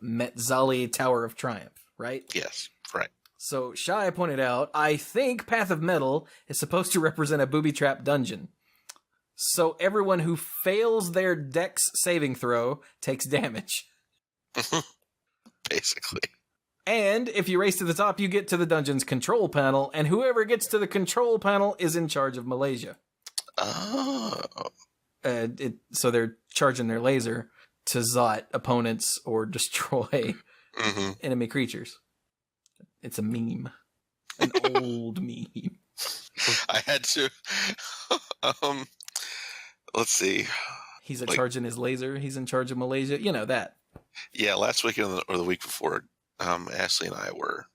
Metzali Tower of Triumph, right? Yes, right. So Shai pointed out, I think Path of Metal is supposed to represent a booby trap dungeon. So everyone who fails their dex saving throw takes damage. Basically. And if you race to the top, you get to the dungeon's control panel, and whoever gets to the control panel is in charge of Malaysia. Oh. So they're charging their laser to zot opponents or destroy enemy creatures. It's a meme. An old meme. I had to... let's see. He's in charge in his laser. He's in charge of Malaysia. You know that. Yeah, last week or the week before, Ashley and I were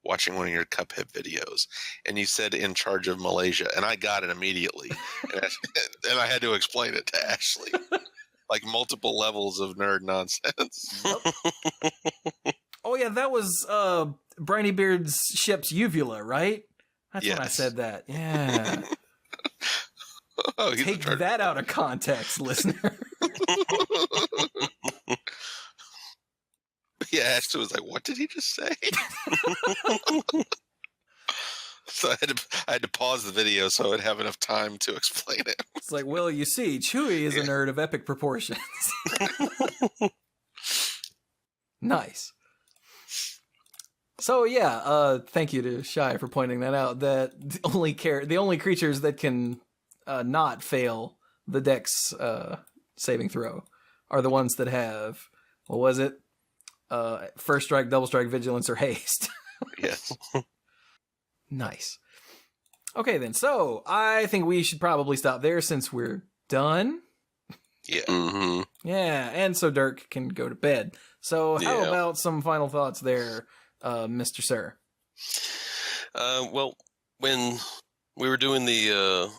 watching one of your Cuphead videos, and you said in charge of Malaysia, and I got it immediately. and I had to explain it to Ashley. Like multiple levels of nerd nonsense. Oh, yeah, that was Briny Beard's ship's uvula, right? That's when I said that. Yeah. Oh, take that out of context, listener. Yeah, Ashley was like, what did he just say? So I had to pause the video so I would have enough time to explain it. It's like, well, you see, Chewie is a nerd of epic proportions. Nice. So yeah, thank you to Shai for pointing that out. That the only creatures that can not fail the Dex saving throw are the ones that have, what was it? First Strike, Double Strike, Vigilance, or Haste. Yes. Nice. Okay then, so I think we should probably stop there since we're done. Yeah. Mm-hmm. Yeah, and so Dirk can go to bed. So how about some final thoughts there, Mr. Sir? Well, when we were doing the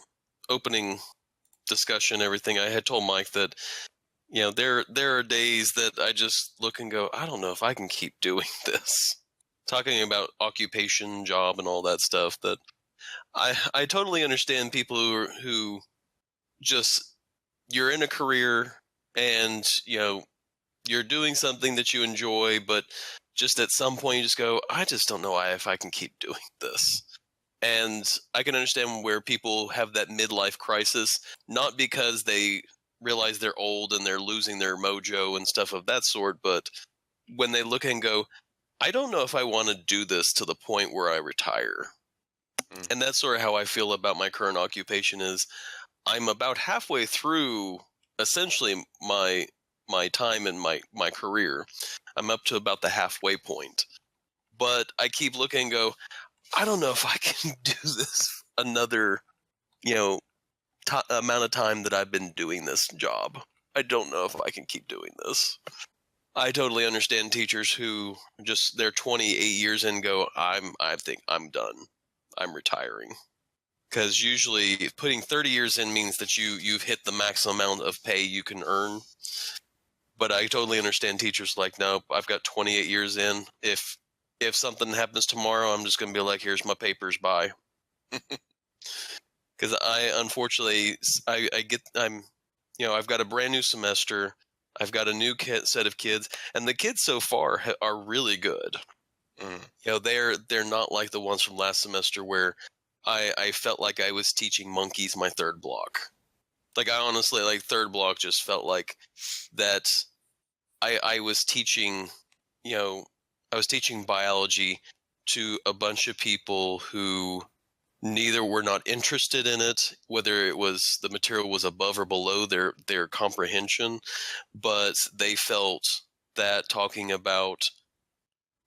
opening discussion, everything, I had told Mike that, there are days that I just look and go, I don't know if I can keep doing this. Talking about occupation, job, and all that stuff, that I totally understand people who just, you're in a career and, you're doing something that you enjoy, but just at some point you just go, I just don't know if I can keep doing this. And I can understand where people have that midlife crisis, not because they realize they're old and they're losing their mojo and stuff of that sort, but when they look and go, I don't know if I want to do this to the point where I retire. And that's sort of how I feel about my current occupation is I'm about halfway through essentially my time in my career. I'm up to about the halfway point. But I keep looking and go, I don't know if I can do this another, amount of time that I've been doing this job. I don't know if I can keep doing this. I totally understand teachers who just they're 28 years in and go, I think I'm done. I'm retiring. Because usually putting 30 years in means that you've hit the maximum amount of pay you can earn. But I totally understand teachers like, nope, I've got 28 years in. If something happens tomorrow, I'm just going to be like, here's my papers, bye. Because unfortunately, I've got a brand new semester. I've got a new set of kids, and the kids so far are really good. They're not like the ones from last semester where I felt like I was teaching monkeys my third block. Like I honestly, like third block just felt like that I was teaching, I was teaching biology to a bunch of people who neither were not interested in it, whether it was the material was above or below their comprehension, but they felt that talking about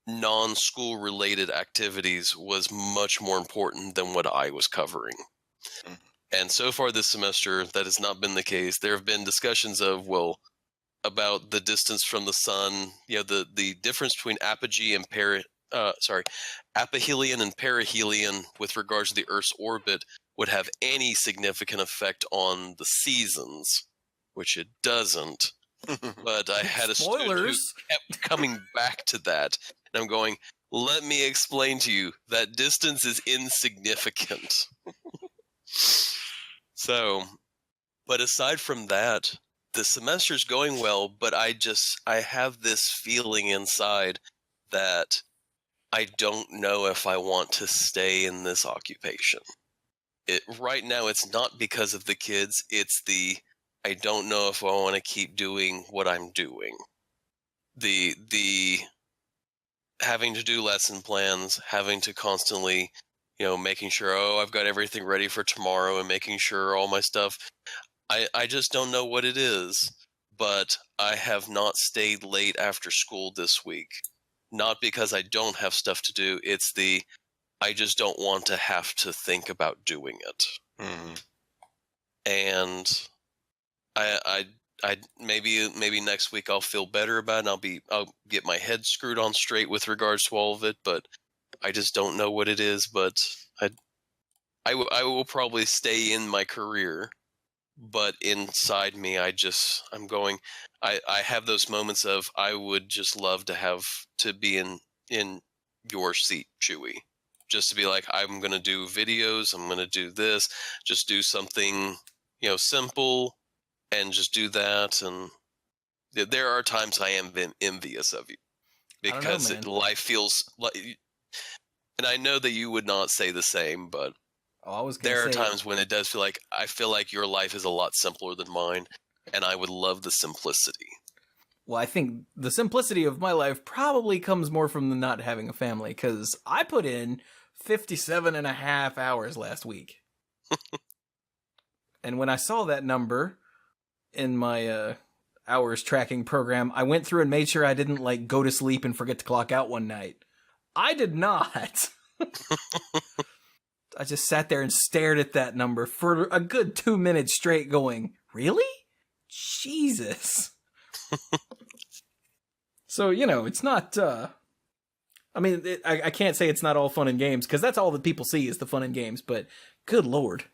non-school related activities was much more important than what I was covering. And so far this semester, that has not been the case. There have been discussions of, about the distance from the sun, the difference between apogee and aphelion and perihelion with regards to the Earth's orbit would have any significant effect on the seasons, which it doesn't. But I had a student who kept coming back to that, and I'm going, let me explain to you that distance is insignificant. So, but aside from that, the semester's going well, but I have this feeling inside that I don't know if I want to stay in this occupation. Right now, it's not because of the kids. It's I don't know if I want to keep doing what I'm doing. The having to do lesson plans, having to constantly, making sure, I've got everything ready for tomorrow and making sure all my stuff. I just don't know what it is, but I have not stayed late after school this week. Not because I don't have stuff to do. It's I just don't want to have to think about doing it. And I maybe next week I'll feel better about it. I'll get my head screwed on straight with regards to all of it, but I just don't know what it is. But I will probably stay in my career, but inside me, I'm going. I have those moments of I would just love to have to be in your seat, Chewy. Just to be like, I'm going to do videos, I'm going to do this, just do something, simple, and just do that. And there are times I am envious of you because life feels like, and I know that you would not say the same, but there are times when it does feel like, I feel like your life is a lot simpler than mine, and I would love the simplicity. Well, I think the simplicity of my life probably comes more from the not having a family, because I put in 57 and a half hours last week. And when I saw that number in my hours tracking program, I went through and made sure I didn't go to sleep and forget to clock out one night. I did not. I just sat there and stared at that number for a good 2 minutes straight going, really? Jesus. So, it's not, I can't say it's not all fun and games, because that's all that people see is the fun and games, but good Lord.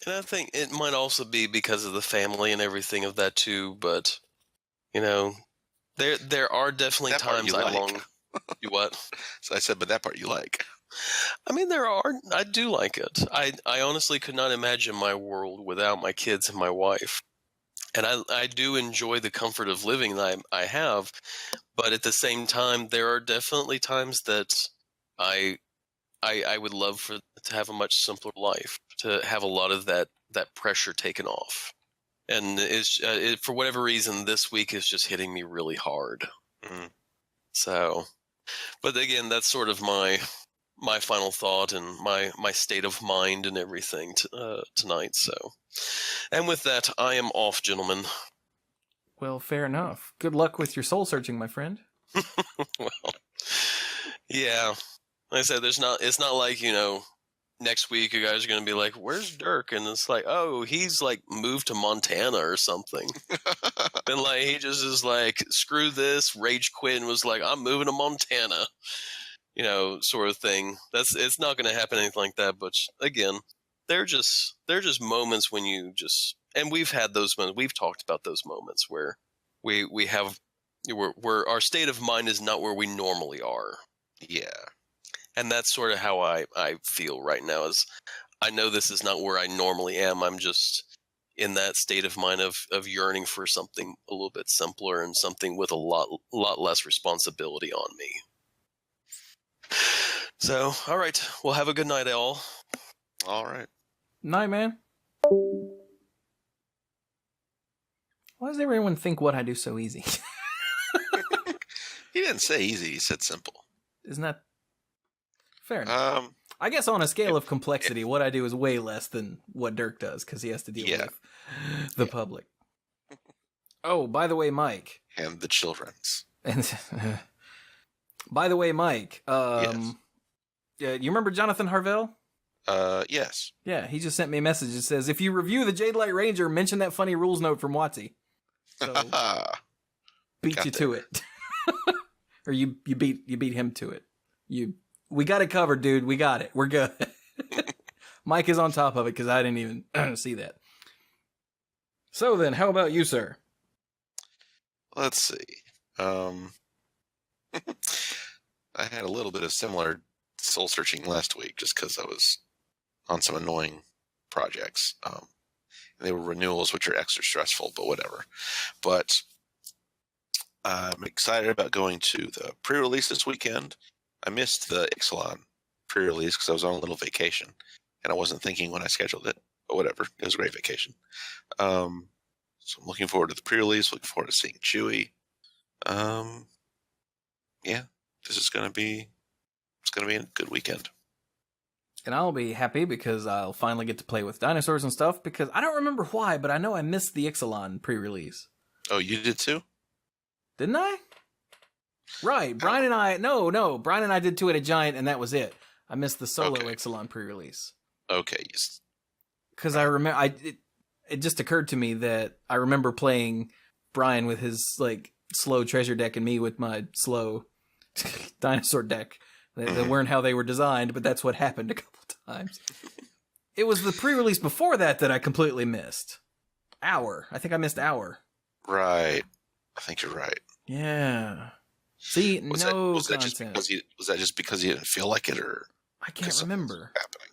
And I think it might also be because of the family and everything of that too, but, there are definitely that times I long... You what? So I said, but that part you like. I do like it. I honestly could not imagine my world without my kids and my wife. And I do enjoy the comfort of living that I have, but at the same time, there are definitely times that I would love to have a much simpler life, to have a lot of that pressure taken off. And for whatever reason, this week is just hitting me really hard. Mm. So, but again, that's sort of my final thought and my state of mind and everything tonight. So, and with that, I am off, gentlemen. Well, fair enough. Good luck with your soul searching, my friend. Well, yeah. Like I said, it's not like, next week you guys are going to be like, where's Dirk? And it's like, oh, he's like moved to Montana or something. And like, he just is like, screw this, rage quit and was like, I'm moving to Montana, sort of thing. It's not going to happen anything like that. But again, they're just moments when you just, and we've had those moments, we've talked about those moments where where our state of mind is not where we normally are. Yeah. And that's sort of how I feel right now. Is I know this is not where I normally am. I'm just in that state of mind of yearning for something a little bit simpler and something with a lot less responsibility on me. So, all right. Well, have a good night, all. All right. Night, man. Why does everyone think what I do so easy? He didn't say easy. He said simple. Isn't that fair enough? I guess on a scale of complexity, what I do is way less than what Dirk does because he has to deal with the public. Oh, by the way, Mike. And the children's. And by the way, Mike. Yes. You remember Jonathan Harvell? Yes. Yeah, he just sent me a message that says, if you review the Jade Light Ranger, mention that funny rules note from Watsy. So, beat you to it. Or you beat him to it. We got it covered, dude. We got it. We're good. Mike is on top of it because I didn't even see that. So then, how about you, sir? Let's see. I had a little bit of similar soul searching last week just because I was on some annoying projects. They were renewals, which are extra stressful, but whatever. But I'm excited about going to the pre-release this weekend. I missed the Ixalan pre-release because I was on a little vacation, and I wasn't thinking when I scheduled it, but whatever. It was a great vacation. So I'm looking forward to the pre-release, looking forward to seeing Chewie. Yeah, this is going to be a good weekend. And I'll be happy because I'll finally get to play with dinosaurs and stuff because I don't remember why, but I know I missed the Ixalan pre-release. Oh, you did too? Didn't I? Right. Brian and I... No. Brian and I did two at a Giant, and that was it. I missed the solo Ixalan pre-release. Okay. Because I remember... It just occurred to me that I remember playing Brian with his like slow treasure deck and me with my slow dinosaur deck. They weren't how they were designed, but that's what happened a couple times. It was the pre-release before that I completely missed. Hour. I think I missed Hour. Right. I think you're right. Yeah. See, was that just because you didn't feel like it, or I can't remember. Happening?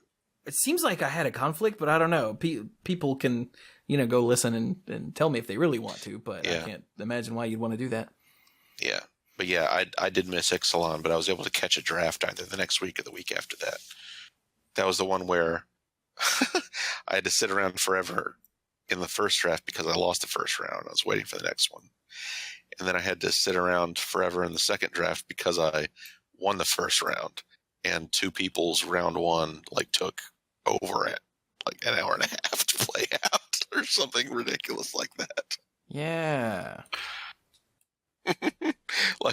It seems like I had a conflict, but I don't know. People can, go listen and tell me if they really want to, but I can't imagine why you'd want to do that. Yeah. But yeah, I did miss Ixalan, but I was able to catch a draft either the next week or the week after that. That was the one where I had to sit around forever in the first draft because I lost the first round. I was waiting for the next one. And then I had to sit around forever in the second draft because I won the first round. And two people's round one took over it an hour and a half to play out or something ridiculous like that. Yeah.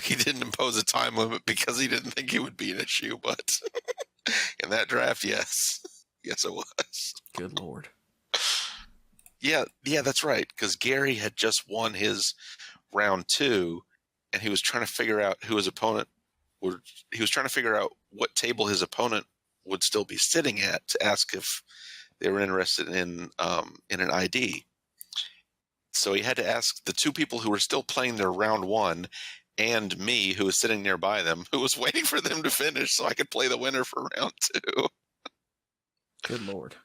He didn't impose a time limit because he didn't think it would be an issue, but in that draft, yes. Yes, it was. Good Lord. Yeah, that's right. Because Gary had just won his round 2, and he was trying to figure out who his opponent would. He was trying to figure out what table his opponent would still be sitting at to ask if they were interested in an ID. So he had to ask the two people who were still playing their round 1 and me, who was sitting nearby them, who was waiting for them to finish so I could play the winner for round 2. Good Lord.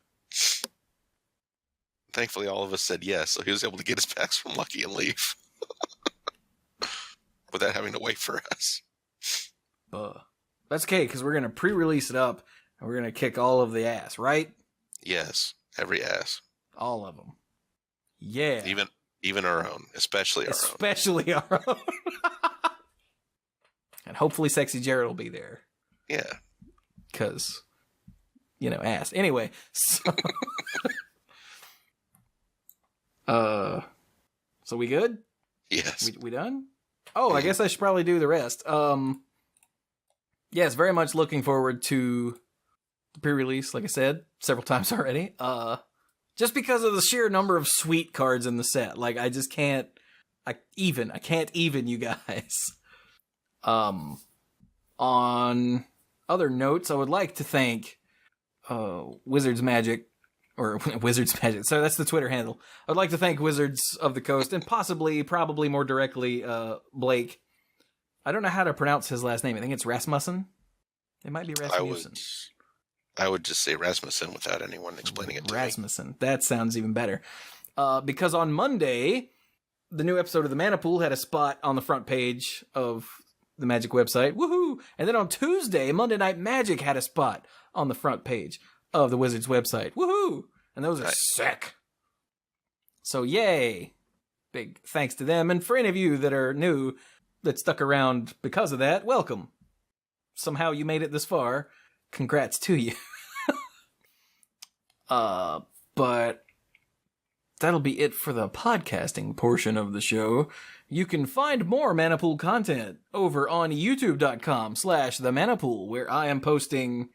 Thankfully, all of us said yes, so he was able to get his packs from Lucky and leave without having to wait for us. That's okay, because we're going to pre-release it up, and we're going to kick all of the ass, right? Yes, every ass. All of them. Yeah. Even our own, especially our own. Especially our own. And hopefully Sexy Jared will be there. Yeah. Because, ass. Anyway, so... so we good? Yes. We done? Oh, I guess I should probably do the rest. Yes, very much looking forward to the pre-release, like I said, several times already. Just because of the sheer number of sweet cards in the set. Like, I just can't... I can't even, you guys. On other notes, I would like to thank Wizards Magic, or Wizards Magic. So that's the Twitter handle. I'd like to thank Wizards of the Coast, and probably more directly, Blake. I don't know how to pronounce his last name. I think it's Rasmussen. It might be Rasmussen. I would just say Rasmussen without anyone explaining it to Rasmussen. Me. That sounds even better. Because on Monday, the new episode of the Mana Pool had a spot on the front page of the Magic website. Woohoo! And then on Tuesday, Monday Night Magic had a spot on the front page of the Wizards website. Woohoo! And those are sick. So yay! Big thanks to them. And for any of you that are new, that stuck around because of that, welcome. Somehow you made it this far. Congrats to you. But that'll be it for the podcasting portion of the show. You can find more Manapool content over on youtube.com/themanapool, where I am posting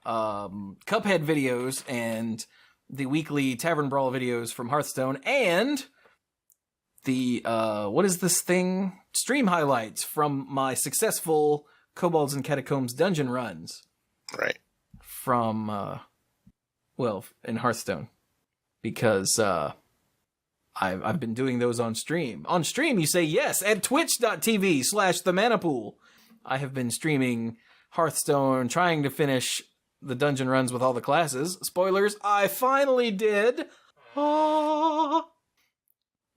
Cuphead videos and the weekly Tavern Brawl videos from Hearthstone, and the, what is this thing? Stream highlights from my successful Kobolds and Catacombs dungeon runs. Right. From, in Hearthstone. Because, I've been doing those on stream. On stream, you say yes at twitch.tv/themanapool. I have been streaming Hearthstone, trying to finish the dungeon runs with all the classes. Spoilers, I finally did. Ah.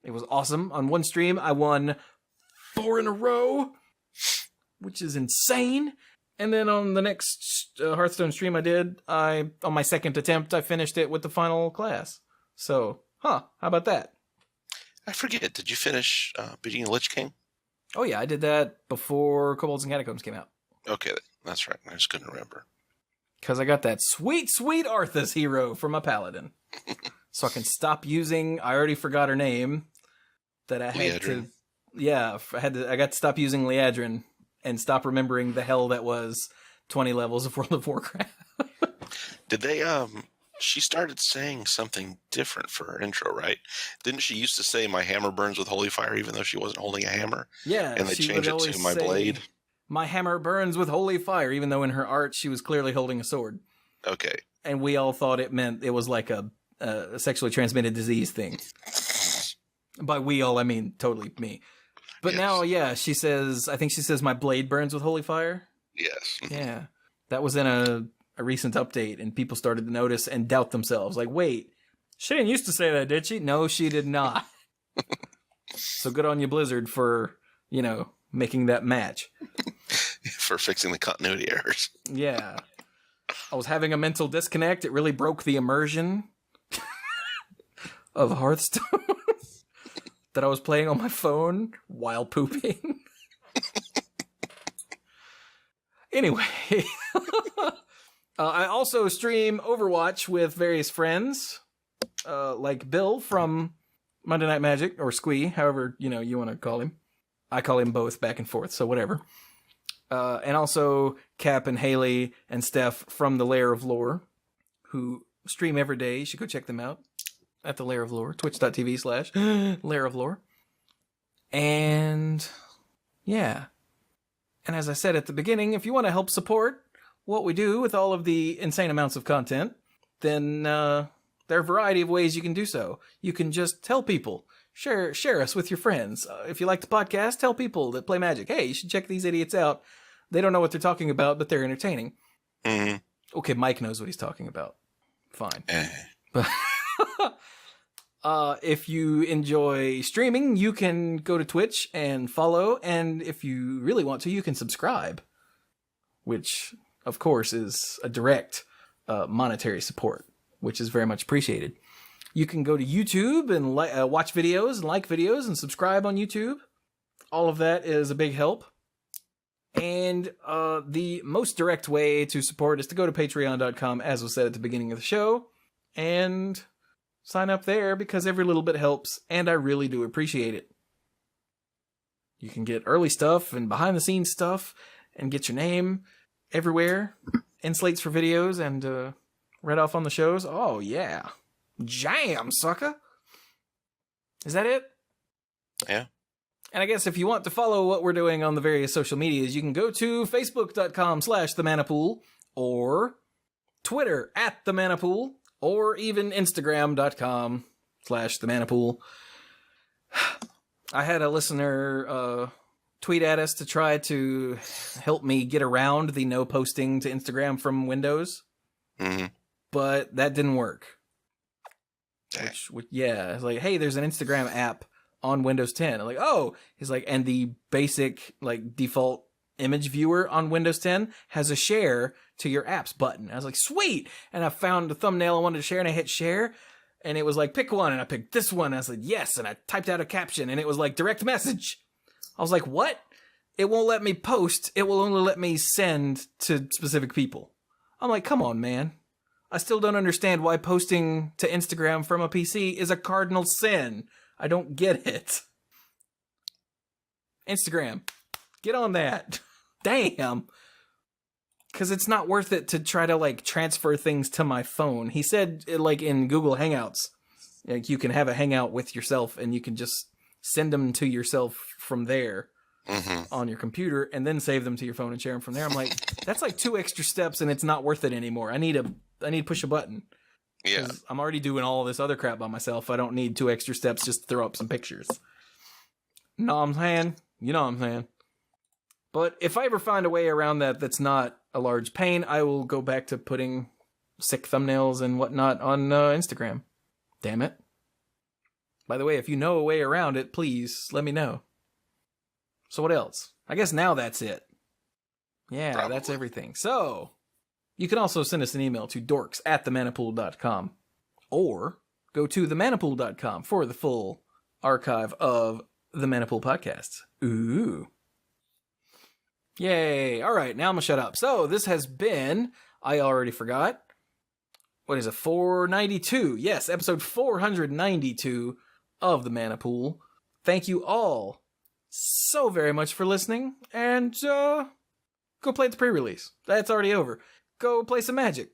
It was awesome. On one stream, I won 4 in a row, which is insane. And then on the next Hearthstone stream I did, on my second attempt, I finished it with the final class. So, how about that? I forget, did you finish beating the Lich King? Oh yeah, I did that before Kobolds and Catacombs came out. Okay, that's right. I just couldn't remember. Because I got that sweet, sweet Arthas hero from a Paladin. So I can stop using, I already forgot her name, that I had Liadrin. I got to stop using Liadrin and stop remembering the hell that was 20 levels of World of Warcraft. Did they, she started saying something different for her intro, right? Didn't she used to say, my hammer burns with holy fire, even though she wasn't holding a hammer? Yeah. And they changed it to my blade? My hammer burns with holy fire, even though in her art she was clearly holding a sword. Okay. And we all thought it meant it was like a sexually transmitted disease thing. By we all, I mean totally me. But yes. now, yeah, she says, I think she says my blade burns with holy fire. Yes. Yeah. That was in a recent update, and people started to notice and doubt themselves. Like, wait, she didn't used to say that, did she? No, she did not. So good on you, Blizzard, for, making that match. For fixing the continuity errors. Yeah. I was having a mental disconnect. It really broke the immersion of Hearthstone that I was playing on my phone while pooping. Anyway, I also stream Overwatch with various friends, like Bill from Monday Night Magic, or Squee, however you want to call him. I call him both back and forth, so whatever. And also Cap and Haley and Steph from the Lair of Lore, who stream every day. You should go check them out at the Lair of Lore, twitch.tv/Lair of Lore. And yeah. And as I said at the beginning, if you want to help support what we do with all of the insane amounts of content, then there are a variety of ways you can do so. You can just tell people. Share us with your friends. If you like the podcast, tell people that play Magic, hey, you should check these idiots out. They don't know what they're talking about, but they're entertaining. Mm-hmm. Okay, Mike knows what he's talking about. Fine. But If you enjoy streaming, you can go to Twitch and follow, and if you really want to, you can subscribe, which, of course, is a direct monetary support, which is very much appreciated. You can go to YouTube and watch videos and like videos and subscribe on YouTube. All of that is a big help. And the most direct way to support is to go to patreon.com, as was said at the beginning of the show, and sign up there because every little bit helps, and I really do appreciate it. You can get early stuff and behind-the-scenes stuff and get your name everywhere, and slates for videos, and read off on the shows. Oh, yeah. Jam, sucker! Is that it? Yeah. And I guess if you want to follow what we're doing on the various social medias, you can go to facebook.com/themanapool, or Twitter @themanapool, or even Instagram.com/themanapool. I had a listener tweet at us to try to help me get around the no posting to Instagram from Windows, but that didn't work. Which, yeah, it's like, hey, there's an Instagram app on Windows 10. I'm like, oh, he's like, and the basic, like, default image viewer on Windows 10 has a share to your apps button. I was like, sweet! And I found the thumbnail I wanted to share, and I hit share, and it was like, pick one, and I picked this one. I was like, yes, and I typed out a caption, and it was like, direct message. I was like, what? It won't let me post. It will only let me send to specific people. I'm like, come on, man. I still don't understand why posting to Instagram from a PC is a cardinal sin. I don't get it. Instagram, get on that. Damn. Because it's not worth it to try to, like, transfer things to my phone. He said, like, in Google Hangouts, like, you can have a hangout with yourself and you can just send them to yourself from there on your computer and then save them to your phone and share them from there. I'm like, that's like 2 extra steps and it's not worth it anymore. I need to push a button. Yeah. I'm already doing all this other crap by myself. I don't need 2 extra steps just to throw up some pictures. Know what I'm saying? You know what I'm saying. But if I ever find a way around that's not a large pain, I will go back to putting sick thumbnails and whatnot on Instagram. Damn it. By the way, if you know a way around it, please let me know. So what else? I guess now that's it. Yeah, Probably. That's everything. So, you can also send us an email to dorks@themanapool.com, or go to themanapool.com for the full archive of the Manapool podcasts. Ooh. Yay. All right, now I'm going to shut up. So, this has been, I already forgot, what is it, 492? Yes, episode 492 of the Manapool. Thank you all so very much for listening, and go play the pre-release. That's already over. Go play some Magic.